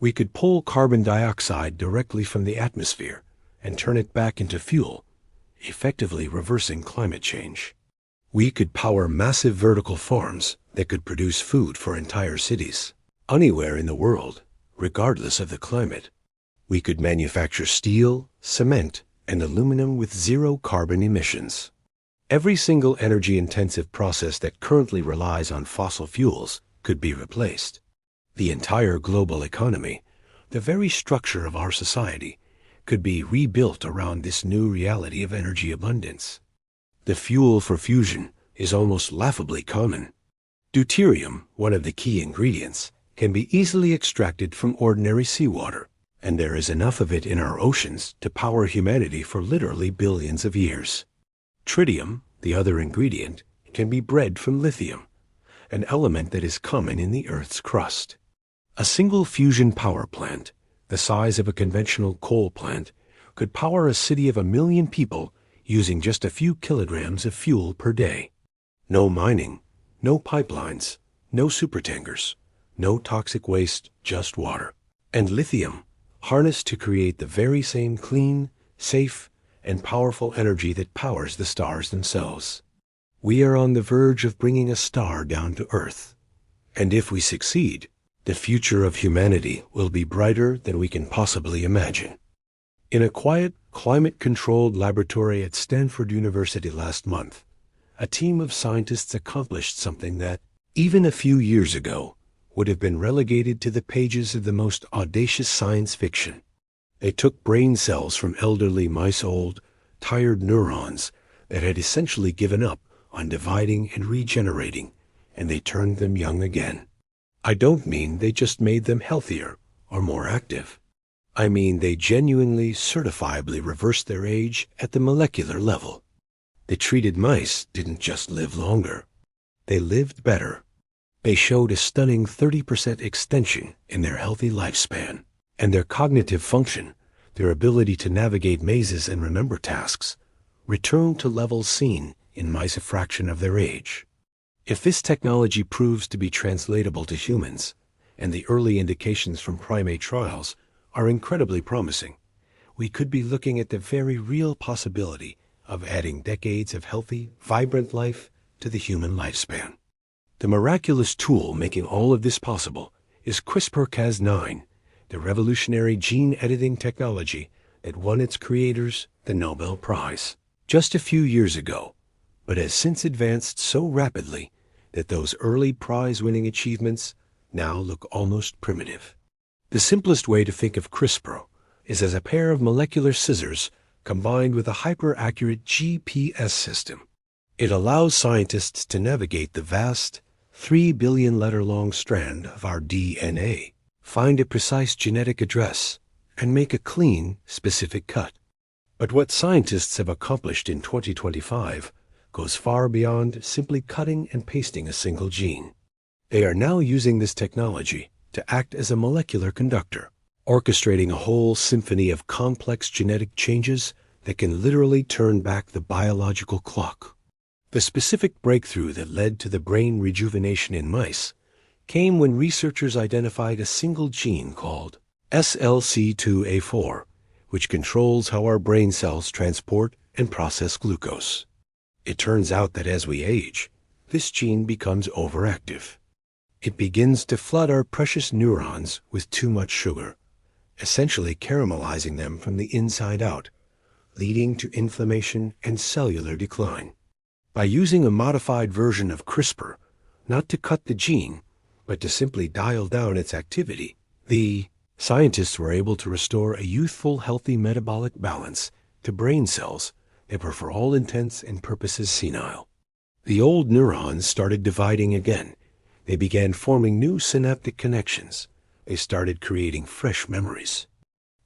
Speaker 1: We could pull carbon dioxide directly from the atmosphere and turn it back into fuel, effectively reversing climate change. We could power massive vertical farms that could produce food for entire cities, anywhere in the world, regardless of the climate. We could manufacture steel, cement, and aluminum with zero carbon emissions. Every single energy-intensive process that currently relies on fossil fuels could be replaced. The entire global economy, the very structure of our society, could be rebuilt around this new reality of energy abundance. The fuel for fusion is almost laughably common. Deuterium, one of the key ingredients, can be easily extracted from ordinary seawater, and there is enough of it in our oceans to power humanity for literally billions of years. Tritium, the other ingredient, can be bred from lithium, an element that is common in the Earth's crust. A single fusion power plant, the size of a conventional coal plant, could power a city of 1 million people using just a few kilograms of fuel per day. No mining, no pipelines, no supertankers, no toxic waste, just water. And lithium, harnessed to create the very same clean, safe, and powerful energy that powers the stars themselves. We are on the verge of bringing a star down to Earth. And if we succeed, the future of humanity will be brighter than we can possibly imagine. In a quiet, climate-controlled laboratory at Stanford University last month, a team of scientists accomplished something that, even a few years ago, would have been relegated to the pages of the most audacious science fiction. They took brain cells from elderly mice-old, tired neurons that had essentially given up on dividing and regenerating, and they turned them young again. I don't mean they just made them healthier or more active. I mean they genuinely, certifiably reversed their age at the molecular level. The treated mice didn't just live longer. They lived better. They showed a stunning 30% extension in their healthy lifespan, and their cognitive function, their ability to navigate mazes and remember tasks, returned to levels seen in mice a fraction of their age. If this technology proves to be translatable to humans, and the early indications from primate trials are incredibly promising, we could be looking at the very real possibility of adding decades of healthy, vibrant life to the human lifespan. The miraculous tool making all of this possible is CRISPR-Cas9, the revolutionary gene editing technology that won its creators the Nobel Prize just a few years ago, but has since advanced so rapidly that those early prize-winning achievements now look almost primitive. The simplest way to think of CRISPR is as a pair of molecular scissors combined with a hyper-accurate GPS system. It allows scientists to navigate the vast, 3 billion letter-long strand of our DNA, find a precise genetic address, and make a clean, specific cut. But what scientists have accomplished in 2025 goes far beyond simply cutting and pasting a single gene. They are now using this technology to act as a molecular conductor, orchestrating a whole symphony of complex genetic changes that can literally turn back the biological clock. The specific breakthrough that led to the brain rejuvenation in mice came when researchers identified a single gene called SLC2A4, which controls how our brain cells transport and process glucose. It turns out that as we age, this gene becomes overactive. It begins to flood our precious neurons with too much sugar, essentially caramelizing them from the inside out, leading to inflammation and cellular decline. By using a modified version of CRISPR, not to cut the gene, but to simply dial down its activity, the scientists were able to restore a youthful, healthy metabolic balance to brain cells that were for all intents and purposes senile. The old neurons started dividing again. They began forming new synaptic connections. They started creating fresh memories.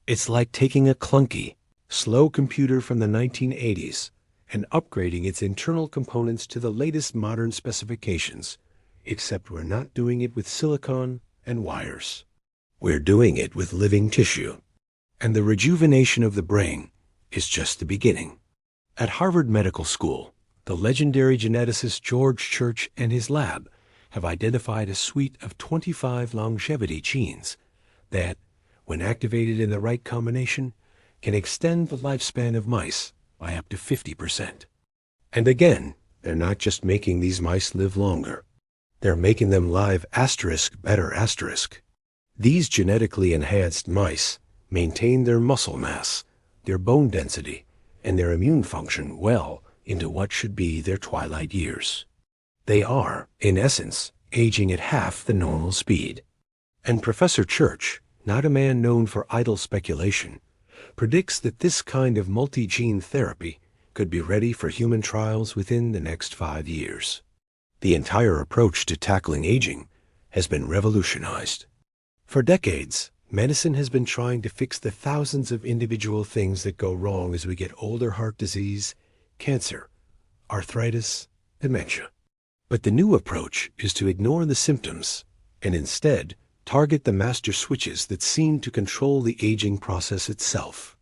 Speaker 1: It's like taking a clunky, slow computer from the 1980s and upgrading its internal components to the latest modern specifications, except we're not doing it with silicon and wires. We're doing it with living tissue. And the rejuvenation of the brain is just the beginning. At Harvard Medical School, the legendary geneticist George Church and his lab have identified a suite of 25 longevity genes that, when activated in the right combination, can extend the lifespan of mice by up to 50%. And again, they're not just making these mice live longer. They're making them live better. These genetically enhanced mice maintain their muscle mass, their bone density, and their immune function well into what should be their twilight years. They are, in essence, aging at half the normal speed. And Professor Church, not a man known for idle speculation, predicts that this kind of multi-gene therapy could be ready for human trials within the next 5 years. The entire approach to tackling aging has been revolutionized. For decades, Medicine has been trying to fix the thousands of individual things that go wrong as we get older: heart disease, cancer, arthritis, dementia. But the new approach is to ignore the symptoms and instead target the master switches that seem to control the aging process itself.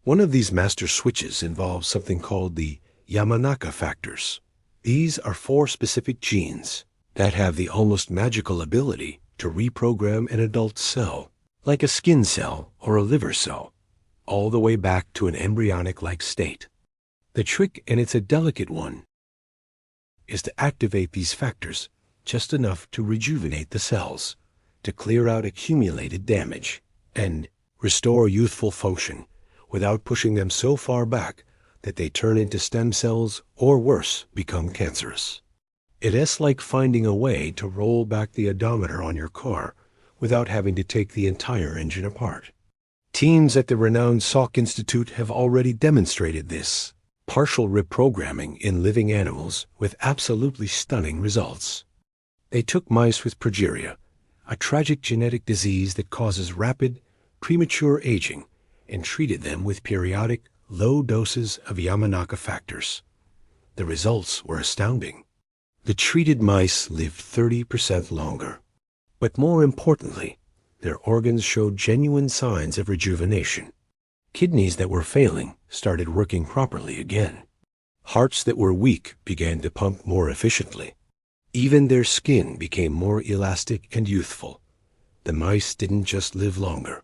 Speaker 1: One of these master switches involves something called the Yamanaka factors. These are 4 specific genes that have the almost magical ability to reprogram an adult cell, like a skin cell or a liver cell, all the way back to an embryonic-like state. The trick, and it's a delicate one, is to activate these factors just enough to rejuvenate the cells, to clear out accumulated damage, and restore youthful function without pushing them so far back that they turn into stem cells or worse, become cancerous. It is like finding a way to roll back the odometer on your car without having to take the entire engine apart. Teams at the renowned Salk Institute have already demonstrated this partial reprogramming in living animals with absolutely stunning results. They took mice with progeria, a tragic genetic disease that causes rapid, premature aging, and treated them with periodic, low doses of Yamanaka factors. The results were astounding. The treated mice lived 30% longer. But more importantly, their organs showed genuine signs of rejuvenation. Kidneys that were failing started working properly again. Hearts that were weak began to pump more efficiently. Even their skin became more elastic and youthful. The mice didn't just live longer.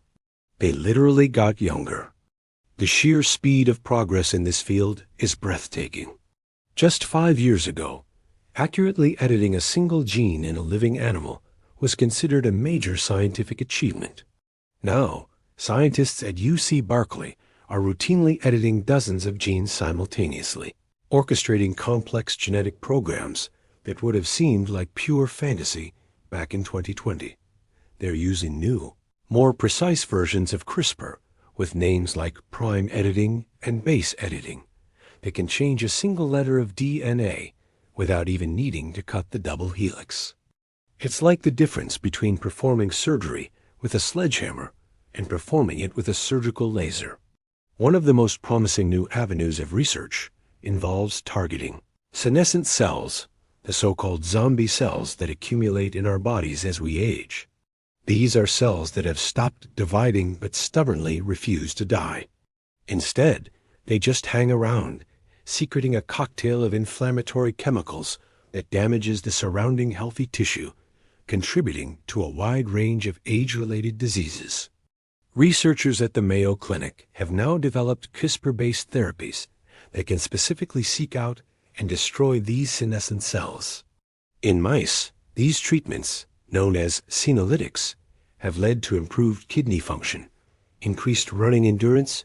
Speaker 1: They literally got younger. The sheer speed of progress in this field is breathtaking. Just 5 years ago, accurately editing a single gene in a living animal was considered a major scientific achievement. Now, scientists at UC Berkeley are routinely editing dozens of genes simultaneously, orchestrating complex genetic programs that would have seemed like pure fantasy back in 2020. They're using new, more precise versions of CRISPR with names like prime editing and base editing that can change a single letter of DNA without even needing to cut the double helix. It's like the difference between performing surgery with a sledgehammer and performing it with a surgical laser. One of the most promising new avenues of research involves targeting senescent cells, the so-called zombie cells that accumulate in our bodies as we age. These are cells that have stopped dividing but stubbornly refuse to die. Instead, they just hang around, secreting a cocktail of inflammatory chemicals that damages the surrounding healthy tissue, contributing to a wide range of age-related diseases. Researchers at the Mayo Clinic have now developed CRISPR-based therapies that can specifically seek out and destroy these senescent cells. In mice, these treatments, known as senolytics, have led to improved kidney function, increased running endurance,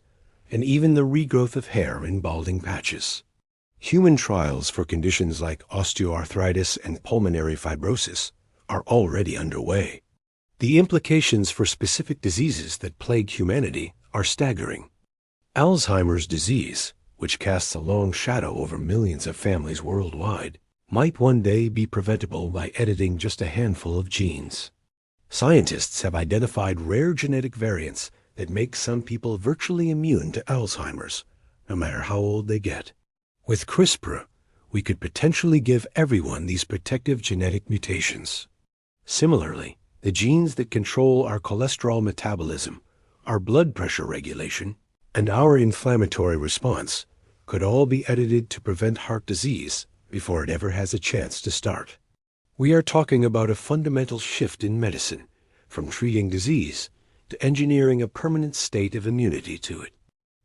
Speaker 1: and even the regrowth of hair in balding patches. Human trials for conditions like osteoarthritis and pulmonary fibrosis are already underway. The implications for specific diseases that plague humanity are staggering. Alzheimer's disease, which casts a long shadow over millions of families worldwide, might one day be preventable by editing just a handful of genes. Scientists have identified rare genetic variants that make some people virtually immune to Alzheimer's, no matter how old they get. With CRISPR, we could potentially give everyone these protective genetic mutations. Similarly, the genes that control our cholesterol metabolism, our blood pressure regulation, and our inflammatory response could all be edited to prevent heart disease before it ever has a chance to start. We are talking about a fundamental shift in medicine, from treating disease to engineering a permanent state of immunity to it.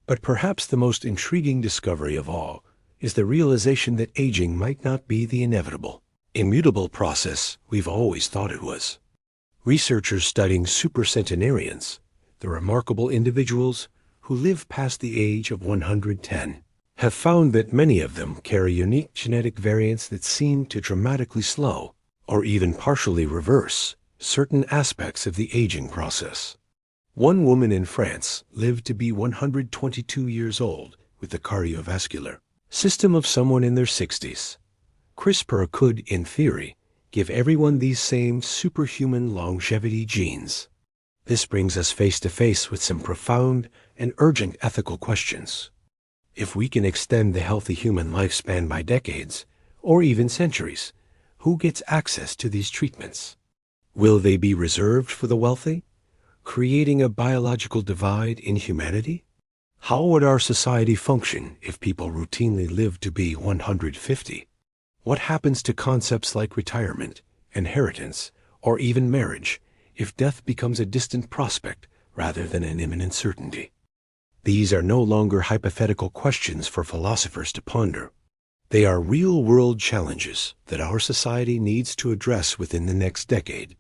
Speaker 1: But perhaps the most intriguing discovery of all is the realization that aging might not be the inevitable, immutable process we've always thought it was. Researchers studying supercentenarians, the remarkable individuals who live past the age of 110, have found that many of them carry unique genetic variants that seem to dramatically slow, or even partially reverse, certain aspects of the aging process. One woman in France lived to be 122 years old with the cardiovascular system of someone in their 60s. CRISPR could, in theory, give everyone these same superhuman longevity genes. This brings us face to face with some profound and urgent ethical questions. If we can extend the healthy human lifespan by decades, or even centuries, who gets access to these treatments? Will they be reserved for the wealthy, creating a biological divide in humanity? How would our society function if people routinely lived to be 150? What happens to concepts like retirement, inheritance, or even marriage if death becomes a distant prospect rather than an imminent certainty? These are no longer hypothetical questions for philosophers to ponder. They are real-world challenges that our society needs to address within the next decade.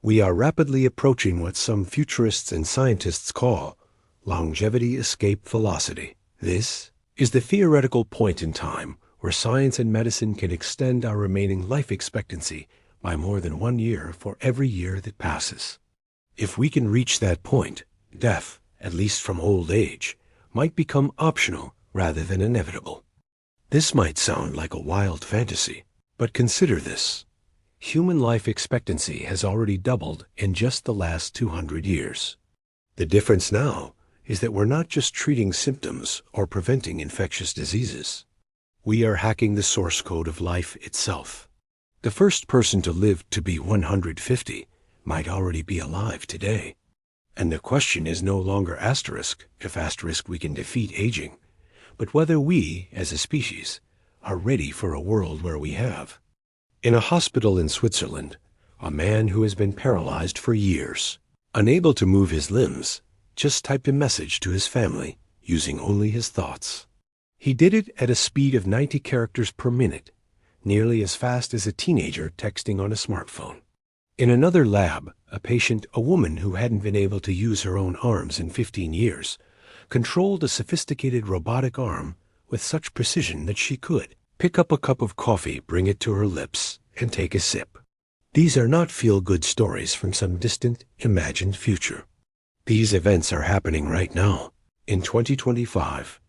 Speaker 1: We are rapidly approaching what some futurists and scientists call longevity escape velocity. This is the theoretical point in time where science and medicine can extend our remaining life expectancy by more than 1 year for every year that passes. If we can reach that point, death, at least from old age, might become optional rather than inevitable. This might sound like a wild fantasy, but consider this. Human life expectancy has already doubled in just the last 200 years. The difference now is that we're not just treating symptoms or preventing infectious diseases. We are hacking the source code of life itself. The first person to live to be 150 might already be alive today. And the question is no longer if we can defeat aging, but whether we, as a species, are ready for a world where we have. In a hospital in Switzerland, a man who has been paralyzed for years, unable to move his limbs, just typed a message to his family using only his thoughts. He did it at a speed of 90 characters per minute, nearly as fast as a teenager texting on a smartphone. In another lab, a woman who hadn't been able to use her own arms in 15 years, controlled a sophisticated robotic arm with such precision that she could pick up a cup of coffee, bring it to her lips, and take a sip. These are not feel-good stories from some distant, imagined future. These events are happening right now, in 2025,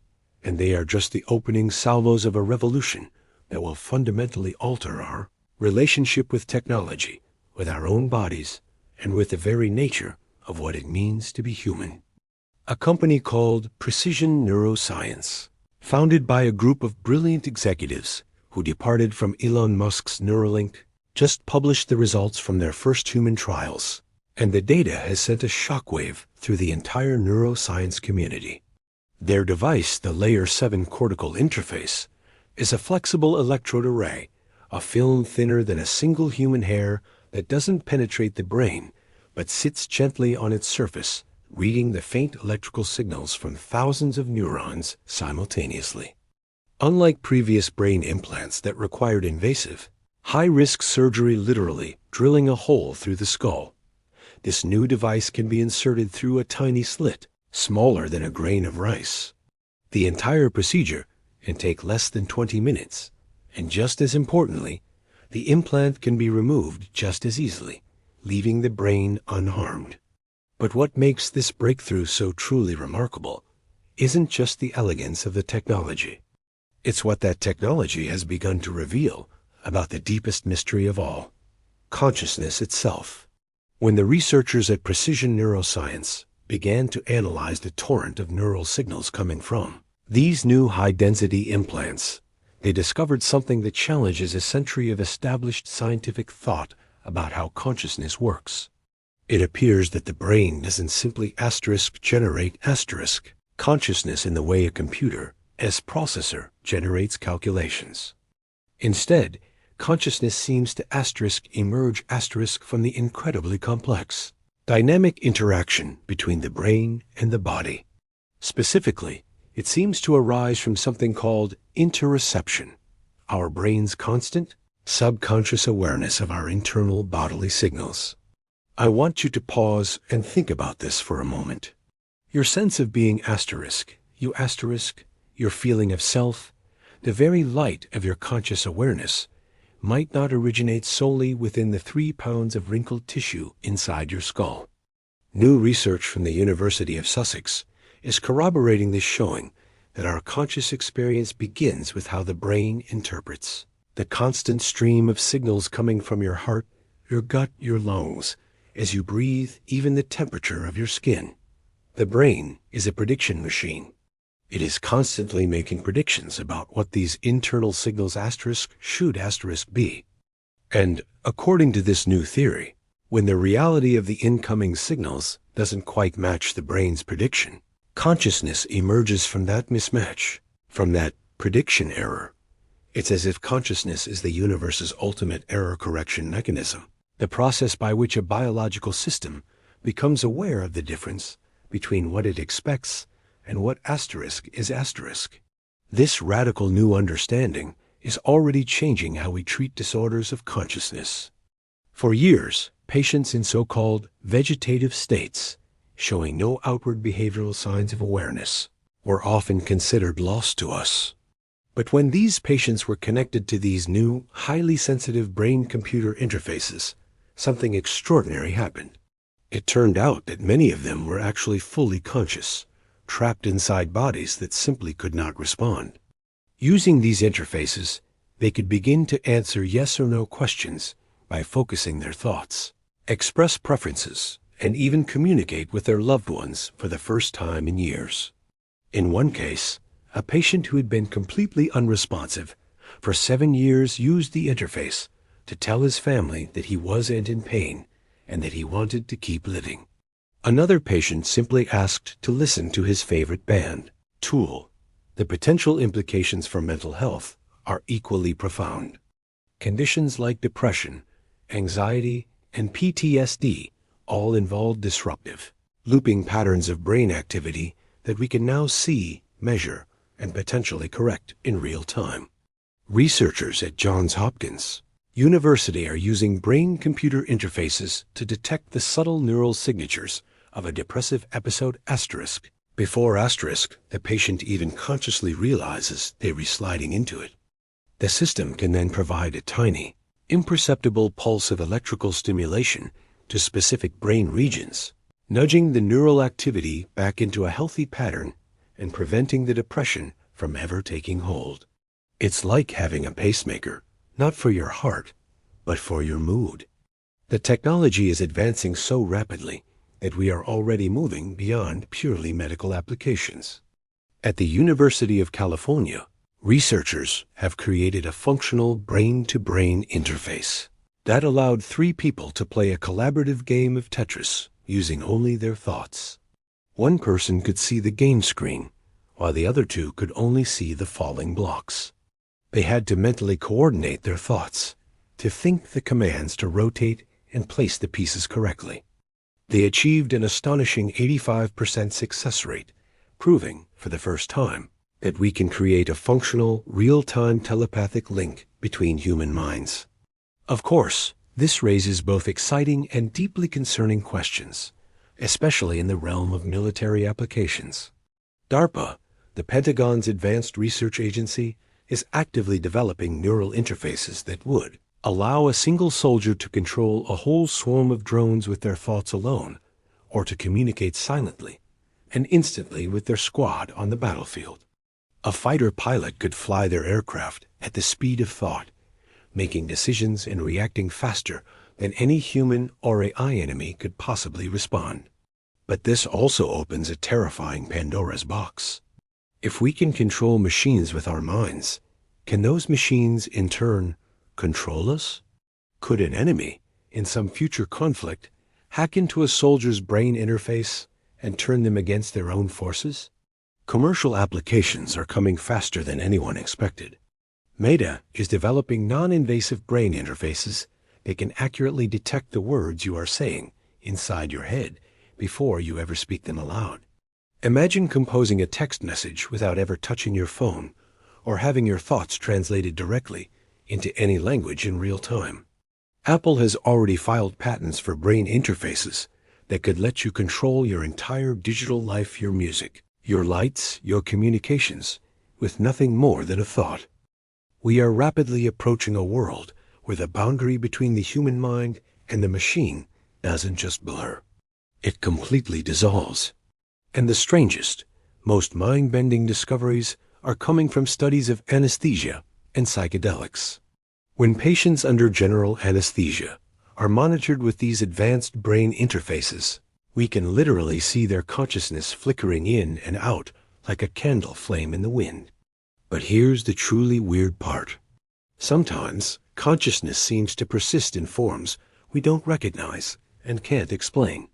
Speaker 1: and they are just the opening salvos of a revolution that will fundamentally alter our relationship with technology, with our own bodies, and with the very nature of what it means to be human. A company called Precision Neuroscience, founded by a group of brilliant executives who departed from Elon Musk's Neuralink, just published the results from their first human trials, and the data has sent a shockwave through the entire neuroscience community. Their device, the Layer 7 cortical interface, is a flexible electrode array, a film thinner than a single human hair that doesn't penetrate the brain, but sits gently on its surface, reading the faint electrical signals from thousands of neurons simultaneously. Unlike previous brain implants that required invasive, high-risk surgery, literally drilling a hole through the skull, this new device can be inserted through a tiny slit, smaller than a grain of rice. The entire procedure can take less than 20 minutes, and just as importantly, the implant can be removed just as easily, leaving the brain unharmed. But what makes this breakthrough so truly remarkable isn't just the elegance of the technology. It's what that technology has begun to reveal about the deepest mystery of all, consciousness itself. When the researchers at Precision Neuroscience began to analyze the torrent of neural signals coming from these new high-density implants, they discovered something that challenges a century of established scientific thought about how consciousness works. It appears that the brain doesn't simply generate consciousness in the way a computer, as processor, generates calculations. Instead, consciousness seems to emerge from the incredibly complex, dynamic interaction between the brain and the body. Specifically, it seems to arise from something called interoception, our brain's constant, subconscious awareness of our internal bodily signals. I want you to pause and think about this for a moment. Your sense of being your feeling of self, the very light of your conscious awareness, might not originate solely within the 3 pounds of wrinkled tissue inside your skull. New research from the University of Sussex is corroborating this, showing that our conscious experience begins with how the brain interprets the constant stream of signals coming from your heart, your gut, your lungs, as you breathe, even the temperature of your skin. The brain is a prediction machine. It is constantly making predictions about what these internal signals should be. And according to this new theory, when the reality of the incoming signals doesn't quite match the brain's prediction, consciousness emerges from that mismatch, from that prediction error. It's as if consciousness is the universe's ultimate error correction mechanism, the process by which a biological system becomes aware of the difference between what it expects and what is asterisk. This radical new understanding is already changing how we treat disorders of consciousness. For years, patients in so-called vegetative states, showing no outward behavioral signs of awareness, were often considered lost to us. But when these patients were connected to these new, highly sensitive brain-computer interfaces, something extraordinary happened. It turned out that many of them were actually fully conscious, trapped inside bodies that simply could not respond. Using these interfaces, they could begin to answer yes or no questions by focusing their thoughts, express preferences, and even communicate with their loved ones for the first time in years. In one case, a patient who had been completely unresponsive for 7 years used the interface to tell his family that he wasn't in pain and that he wanted to keep living. Another patient simply asked to listen to his favorite band, Tool. The potential implications for mental health are equally profound. Conditions like depression, anxiety, and PTSD all involve disruptive, looping patterns of brain activity that we can now see, measure, and potentially correct in real time. Researchers at Johns Hopkins University are using brain-computer interfaces to detect the subtle neural signatures of a depressive episode asterisk before asterisk the patient even consciously realizes they were sliding into it. The system can then provide a tiny, imperceptible pulse of electrical stimulation to specific brain regions, nudging the neural activity back into a healthy pattern and preventing the depression from ever taking hold. It's like having a pacemaker, not for your heart, but for your mood. The technology is advancing so rapidly that we are already moving beyond purely medical applications. At the University of California, researchers have created a functional brain-to-brain interface that allowed 3 people to play a collaborative game of Tetris using only their thoughts. One person could see the game screen, while the other 2 could only see the falling blocks. They had to mentally coordinate their thoughts, to think the commands to rotate and place the pieces correctly. They achieved an astonishing 85% success rate, proving, for the first time, that we can create a functional, real-time telepathic link between human minds. Of course, this raises both exciting and deeply concerning questions, especially in the realm of military applications. DARPA, the Pentagon's advanced research agency, is actively developing neural interfaces that would allow a single soldier to control a whole swarm of drones with their thoughts alone, or to communicate silently and instantly with their squad on the battlefield. A fighter pilot could fly their aircraft at the speed of thought, making decisions and reacting faster than any human or AI enemy could possibly respond. But this also opens a terrifying Pandora's box. If we can control machines with our minds, can those machines in turn control us? Could an enemy, in some future conflict, hack into a soldier's brain interface and turn them against their own forces? Commercial applications are coming faster than anyone expected. Meta is developing non-invasive brain interfaces that can accurately detect the words you are saying inside your head before you ever speak them aloud. Imagine composing a text message without ever touching your phone, or having your thoughts translated directly into any language in real time. Apple has already filed patents for brain interfaces that could let you control your entire digital life, your music, your lights, your communications, with nothing more than a thought. We are rapidly approaching a world where the boundary between the human mind and the machine doesn't just blur. It completely dissolves. And the strangest, most mind-bending discoveries are coming from studies of anesthesia and psychedelics. When patients under general anesthesia are monitored with these advanced brain interfaces. We can literally see their consciousness flickering in and out like a candle flame in the wind. But here's the truly weird part. Sometimes consciousness seems to persist in forms we don't recognize and can't explain.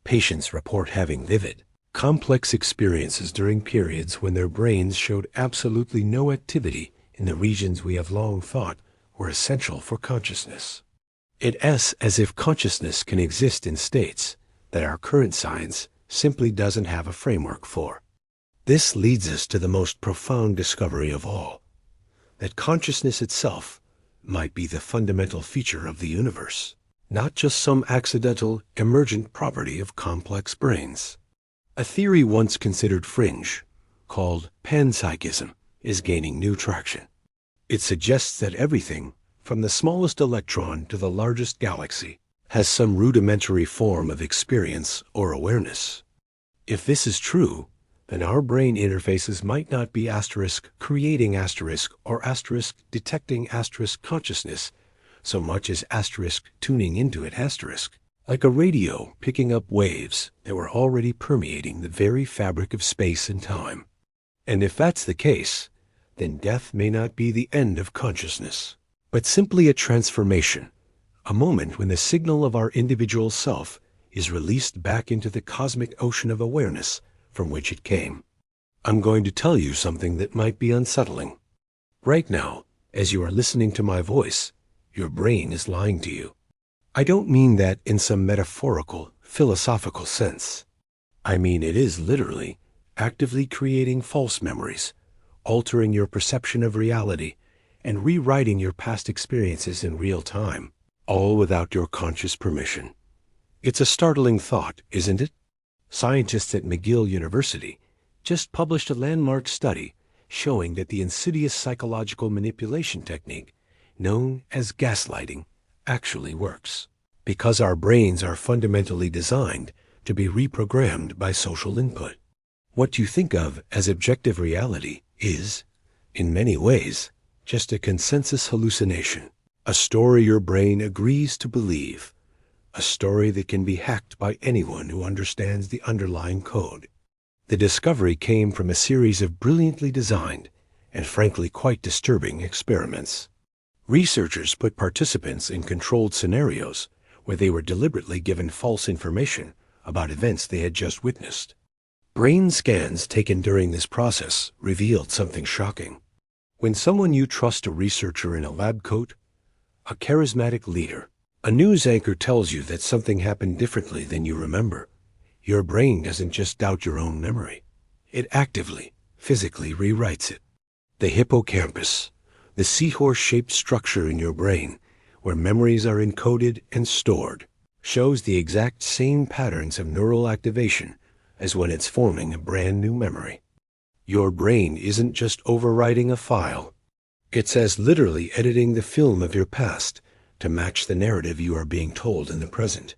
Speaker 1: Patients report having vivid, complex experiences during periods when their brains showed absolutely no activity in the regions we have long thought were essential for consciousness. It's as if consciousness can exist in states that our current science simply doesn't have a framework for. This leads us to the most profound discovery of all, that consciousness itself might be the fundamental feature of the universe, not just some accidental, emergent property of complex brains. A theory once considered fringe, called panpsychism, is gaining new traction. It suggests that everything, from the smallest electron to the largest galaxy, has some rudimentary form of experience or awareness. If this is true, then our brain interfaces might not be creating or detecting consciousness so much as tuning into it like a radio picking up waves that were already permeating the very fabric of space and time. And if that's the case, then death may not be the end of consciousness, but simply a transformation, a moment when the signal of our individual self is released back into the cosmic ocean of awareness from which it came. I'm going to tell you something that might be unsettling. Right now, as you are listening to my voice, your brain is lying to you. I don't mean that in some metaphorical, philosophical sense. I mean it is literally actively creating false memories, altering your perception of reality, and rewriting your past experiences in real time, all without your conscious permission. It's a startling thought, isn't it? Scientists at McGill University just published a landmark study showing that the insidious psychological manipulation technique known as gaslighting actually works, because our brains are fundamentally designed to be reprogrammed by social input. What you think of as objective reality is, in many ways, just a consensus hallucination, a story your brain agrees to believe, a story that can be hacked by anyone who understands the underlying code. The discovery came from a series of brilliantly designed and frankly quite disturbing experiments. Researchers put participants in controlled scenarios where they were deliberately given false information about events they had just witnessed. Brain scans taken during this process revealed something shocking. When someone you trust, a researcher in a lab coat, a charismatic leader, a news anchor tells you that something happened differently than you remember, your brain doesn't just doubt your own memory. It actively, physically rewrites it. The hippocampus, the seahorse-shaped structure in your brain where memories are encoded and stored, shows the exact same patterns of neural activation as when it's forming a brand new memory. Your brain isn't just overwriting a file. It's as literally editing the film of your past to match the narrative you are being told in the present.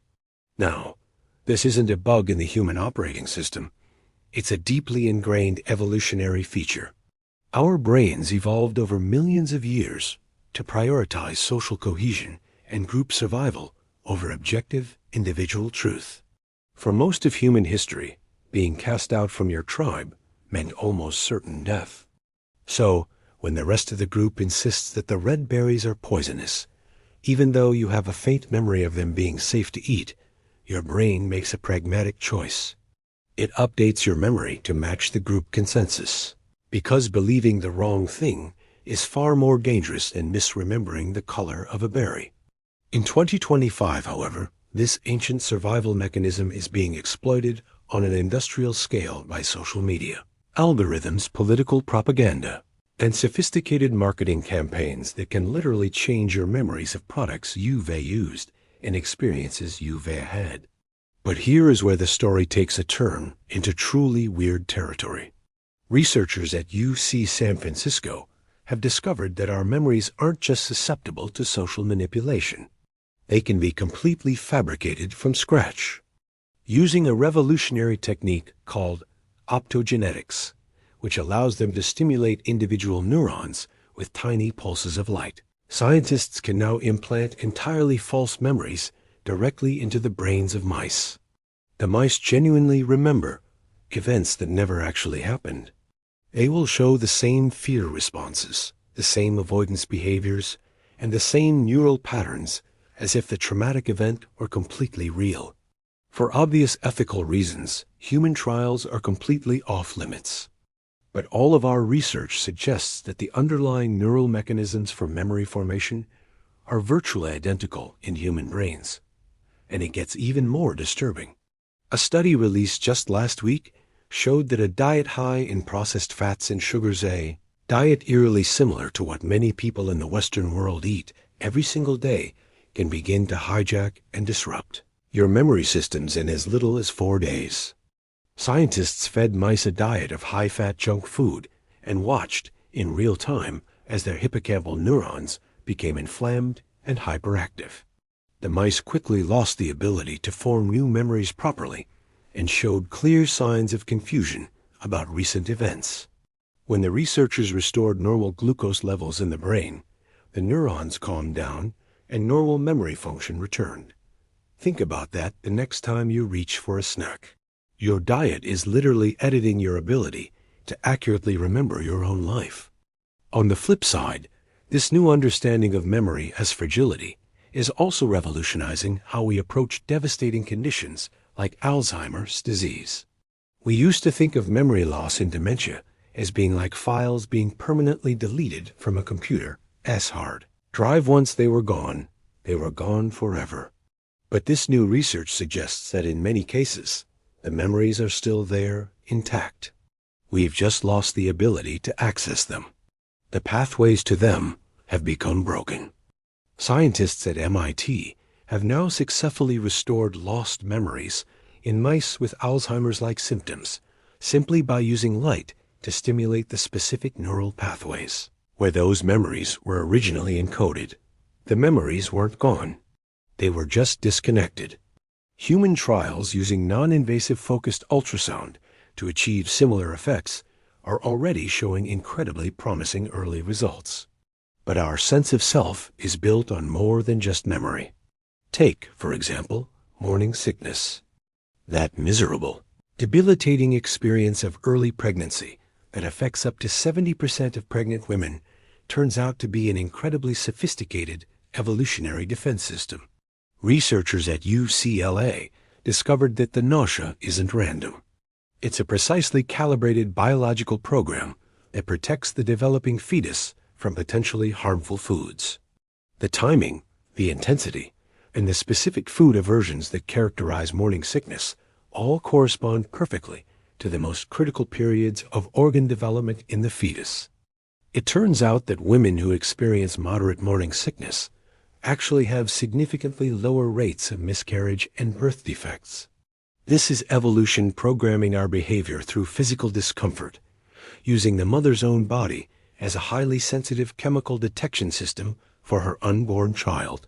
Speaker 1: Now, this isn't a bug in the human operating system. It's a deeply ingrained evolutionary feature. Our brains evolved over millions of years to prioritize social cohesion and group survival over objective, individual truth. For most of human history, being cast out from your tribe meant almost certain death. So, when the rest of the group insists that the red berries are poisonous, even though you have a faint memory of them being safe to eat, your brain makes a pragmatic choice. It updates your memory to match the group consensus, because believing the wrong thing is far more dangerous than misremembering the color of a berry. In 2025, however, this ancient survival mechanism is being exploited on an industrial scale by social media, algorithms, political propaganda, and sophisticated marketing campaigns that can literally change your memories of products you've used and experiences you've had. But here is where the story takes a turn into truly weird territory. Researchers at UC San Francisco have discovered that our memories aren't just susceptible to social manipulation. They can be completely fabricated from scratch, using a revolutionary technique called optogenetics, which allows them to stimulate individual neurons with tiny pulses of light. Scientists can now implant entirely false memories directly into the brains of mice. The mice genuinely remember events that never actually happened. They will show the same fear responses, the same avoidance behaviors, and the same neural patterns as if the traumatic event were completely real. For obvious ethical reasons, human trials are completely off limits. But all of our research suggests that the underlying neural mechanisms for memory formation are virtually identical in human brains. And it gets even more disturbing. A study released just last week showed that a diet high in processed fats and sugars, a diet eerily similar to what many people in the Western world eat every single day, can begin to hijack and disrupt your memory systems in as little as 4 days. Scientists fed mice a diet of high-fat junk food and watched, in real time, as their hippocampal neurons became inflamed and hyperactive. The mice quickly lost the ability to form new memories properly and showed clear signs of confusion about recent events. When the researchers restored normal glucose levels in the brain, the neurons calmed down and normal memory function returned. Think about that the next time you reach for a snack. Your diet is literally editing your ability to accurately remember your own life. On the flip side, this new understanding of memory as fragility is also revolutionizing how we approach devastating conditions like Alzheimer's disease. We used to think of memory loss and dementia as being like files being permanently deleted from a computer hard drive. Once they were gone forever. But this new research suggests that in many cases, the memories are still there, intact. We've just lost the ability to access them. The pathways to them have become broken. Scientists at MIT have now successfully restored lost memories in mice with Alzheimer's-like symptoms simply by using light to stimulate the specific neural pathways. Where those memories were originally encoded, the memories weren't gone. They were just disconnected. Human trials using non-invasive focused ultrasound to achieve similar effects are already showing incredibly promising early results. But our sense of self is built on more than just memory. Take, for example, morning sickness. That miserable, debilitating experience of early pregnancy that affects up to 70% of pregnant women turns out to be an incredibly sophisticated evolutionary defense system. Researchers at UCLA discovered that the nausea isn't random. It's a precisely calibrated biological program that protects the developing fetus from potentially harmful foods. The timing, the intensity, and the specific food aversions that characterize morning sickness all correspond perfectly to the most critical periods of organ development in the fetus. It turns out that women who experience moderate morning sickness actually have significantly lower rates of miscarriage and birth defects. This is evolution programming our behavior through physical discomfort, using the mother's own body as a highly sensitive chemical detection system for her unborn child.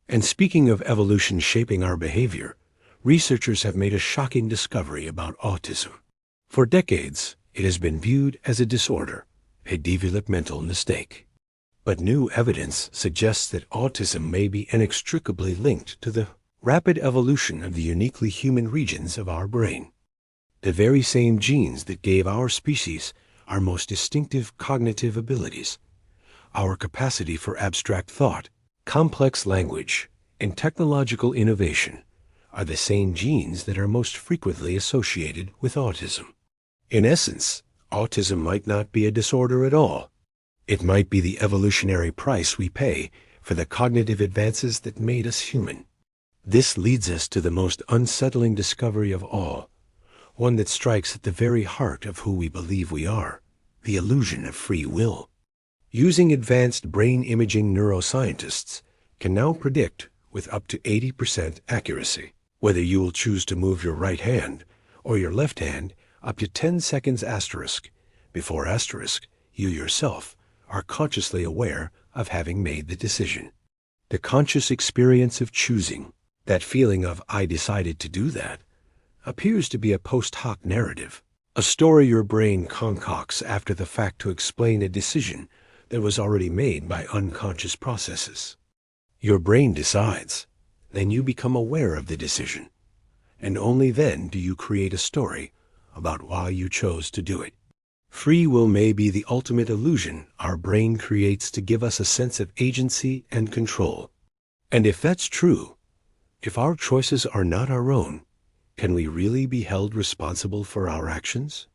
Speaker 1: And speaking of evolution shaping our behavior, researchers have made a shocking discovery about autism. For decades, it has been viewed as a disorder, a developmental mistake. But new evidence suggests that autism may be inextricably linked to the rapid evolution of the uniquely human regions of our brain. The very same genes that gave our species our most distinctive cognitive abilities, our capacity for abstract thought, complex language, and technological innovation, are the same genes that are most frequently associated with autism. In essence, autism might not be a disorder at all. It might be the evolutionary price we pay for the cognitive advances that made us human. This leads us to the most unsettling discovery of all, one that strikes at the very heart of who we believe we are, the illusion of free will. Using advanced brain imaging, neuroscientists can now predict with up to 80% accuracy whether you will choose to move your right hand or your left hand up to 10 seconds asterisk before asterisk you yourself are consciously aware of having made the decision. The conscious experience of choosing, that feeling of "I decided to do that," appears to be a post hoc narrative, a story your brain concocts after the fact to explain a decision that was already made by unconscious processes. Your brain decides, then you become aware of the decision, and only then do you create a story about why you chose to do it. Free will may be the ultimate illusion our brain creates to give us a sense of agency and control. And if that's true, if our choices are not our own, can we really be held responsible for our actions?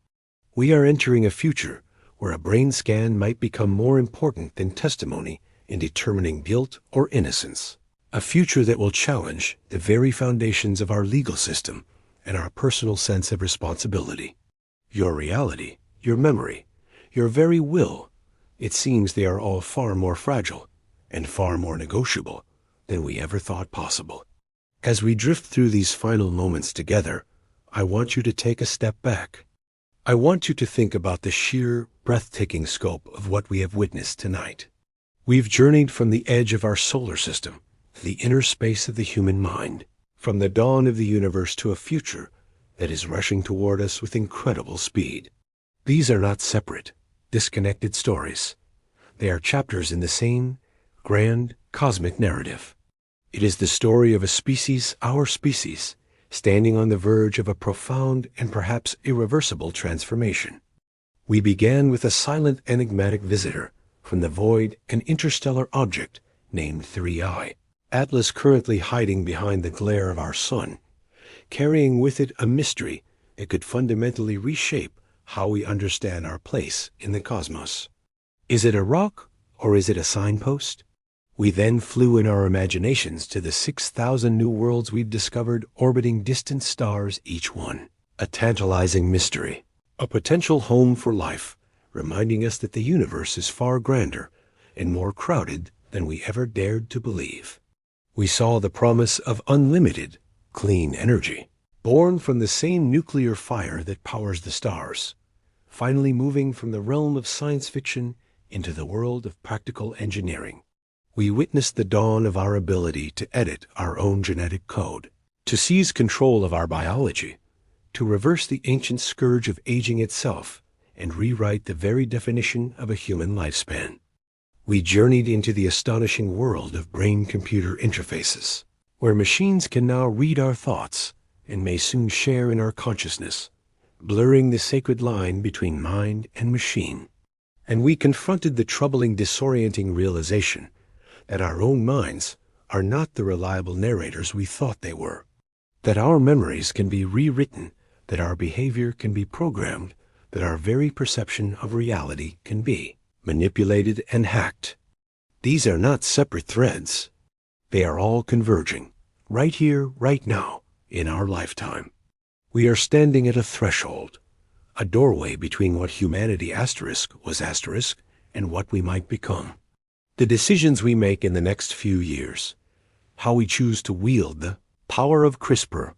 Speaker 1: We are entering a future where a brain scan might become more important than testimony in determining guilt or innocence. A future that will challenge the very foundations of our legal system and our personal sense of responsibility. Your reality, your memory, your very will, it seems they are all far more fragile and far more negotiable than we ever thought possible. As we drift through these final moments together, I want you to take a step back. I want you to think about the sheer, breathtaking scope of what we have witnessed tonight. We've journeyed from the edge of our solar system, the inner space of the human mind, from the dawn of the universe to a future that is rushing toward us with incredible speed. These are not separate, disconnected stories. They are chapters in the same grand, cosmic narrative. It is the story of a species, our species, standing on the verge of a profound and perhaps irreversible transformation. We began with a silent, enigmatic visitor from the void, an interstellar object named 3I, Atlas currently hiding behind the glare of our sun, carrying with it a mystery that could fundamentally reshape how we understand our place in the cosmos. Is it a rock or is it a signpost? We then flew in our imaginations to the 6,000 new worlds we've discovered orbiting distant stars each one. A tantalizing mystery, a potential home for life, reminding us that the universe is far grander and more crowded than we ever dared to believe. We saw the promise of unlimited, clean energy, born from the same nuclear fire that powers the stars, finally moving from the realm of science fiction into the world of practical engineering. We witnessed the dawn of our ability to edit our own genetic code, to seize control of our biology, to reverse the ancient scourge of aging itself, and rewrite the very definition of a human lifespan. We journeyed into the astonishing world of brain-computer interfaces, where machines can now read our thoughts and may soon share in our consciousness, blurring the sacred line between mind and machine. And we confronted the troubling, disorienting realization that our own minds are not the reliable narrators we thought they were, that our memories can be rewritten, that our behavior can be programmed, that our very perception of reality can be manipulated and hacked. These are not separate threads. They are all converging, right here, right now, in our lifetime. We are standing at a threshold, a doorway between what humanity was and what we might become. The decisions we make in the next few years, how we choose to wield the power of CRISPR,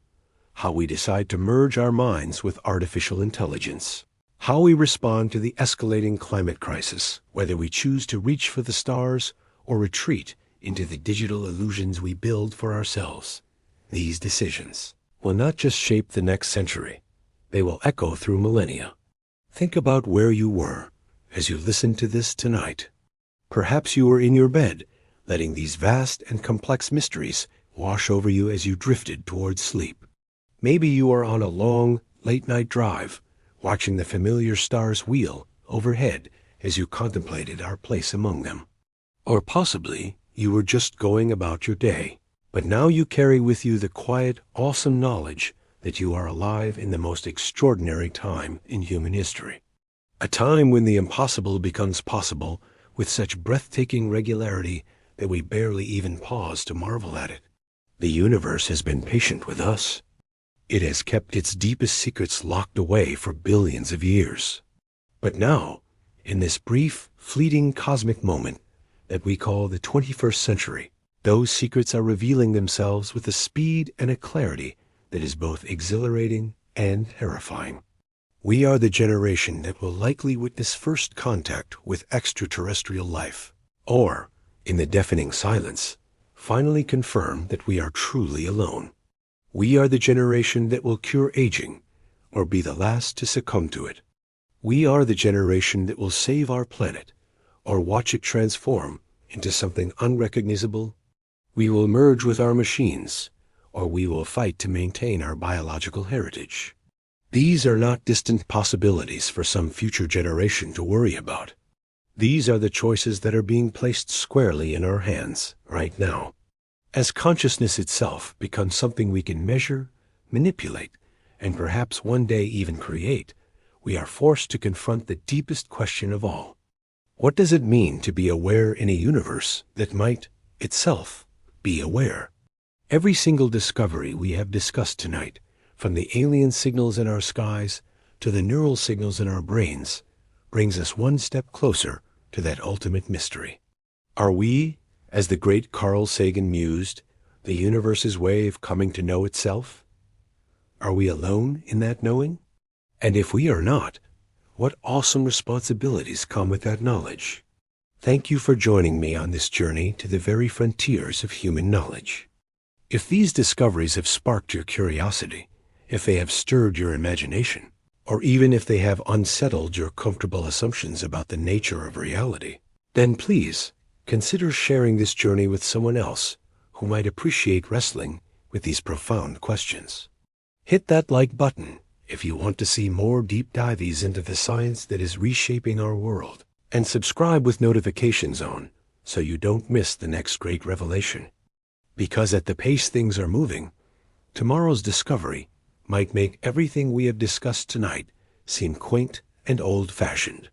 Speaker 1: how we decide to merge our minds with artificial intelligence, how we respond to the escalating climate crisis, whether we choose to reach for the stars or retreat into the digital illusions we build for ourselves. These decisions will not just shape the next century, they will echo through millennia. Think about where you were as you listened to this tonight. Perhaps you were in your bed, letting these vast and complex mysteries wash over you as you drifted towards sleep. Maybe you are on a long, late-night drive, watching the familiar stars wheel overhead as you contemplated our place among them. Or possibly you were just going about your day, but now you carry with you the quiet, awesome knowledge that you are alive in the most extraordinary time in human history. A time when the impossible becomes possible with such breathtaking regularity that we barely even pause to marvel at it. The universe has been patient with us. It has kept its deepest secrets locked away for billions of years. But now, in this brief, fleeting cosmic moment that we call the 21st century, those secrets are revealing themselves with a speed and a clarity that is both exhilarating and terrifying. We are the generation that will likely witness first contact with extraterrestrial life, or, in the deafening silence, finally confirm that we are truly alone. We are the generation that will cure aging, or be the last to succumb to it. We are the generation that will save our planet, or watch it transform into something unrecognizable. We will merge with our machines, or we will fight to maintain our biological heritage. These are not distant possibilities for some future generation to worry about. These are the choices that are being placed squarely in our hands right now. As consciousness itself becomes something we can measure, manipulate, and perhaps one day even create, we are forced to confront the deepest question of all. What does it mean to be aware in a universe that might, itself, be aware? Every single discovery we have discussed tonight, from the alien signals in our skies to the neural signals in our brains, brings us one step closer to that ultimate mystery. Are we, as the great Carl Sagan mused, the universe's way of coming to know itself? Are we alone in that knowing? And if we are not, what awesome responsibilities come with that knowledge? Thank you for joining me on this journey to the very frontiers of human knowledge. If these discoveries have sparked your curiosity, if they have stirred your imagination, or even if they have unsettled your comfortable assumptions about the nature of reality, then please consider sharing this journey with someone else who might appreciate wrestling with these profound questions. Hit that like button if you want to see more deep dives into the science that is reshaping our world, and subscribe with notifications on so you don't miss the next great revelation. Because at the pace things are moving, tomorrow's discovery might make everything we have discussed tonight seem quaint and old-fashioned.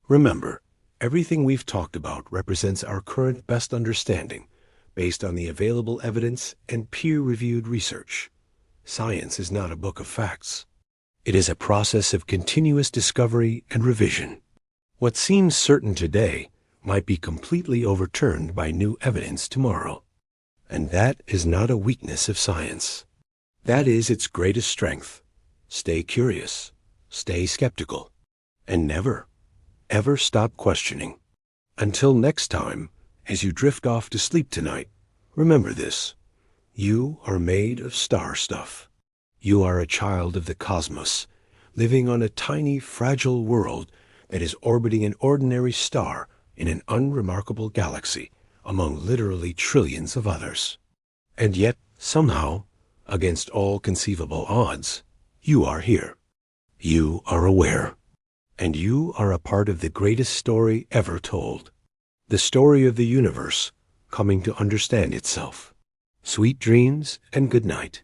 Speaker 1: Remember, everything we've talked about represents our current best understanding based on the available evidence and peer-reviewed research. Science is not a book of facts. It is a process of continuous discovery and revision. What seems certain today might be completely overturned by new evidence tomorrow. And that is not a weakness of science. That is its greatest strength. Stay curious, stay skeptical, and never, ever stop questioning. Until next time, as you drift off to sleep tonight, remember this. You are made of star stuff. You are a child of the cosmos, living on a tiny, fragile world that is orbiting an ordinary star in an unremarkable galaxy among literally trillions of others. And yet, somehow, against all conceivable odds, you are here. You are aware. And you are a part of the greatest story ever told. The story of the universe coming to understand itself. Sweet dreams and good night.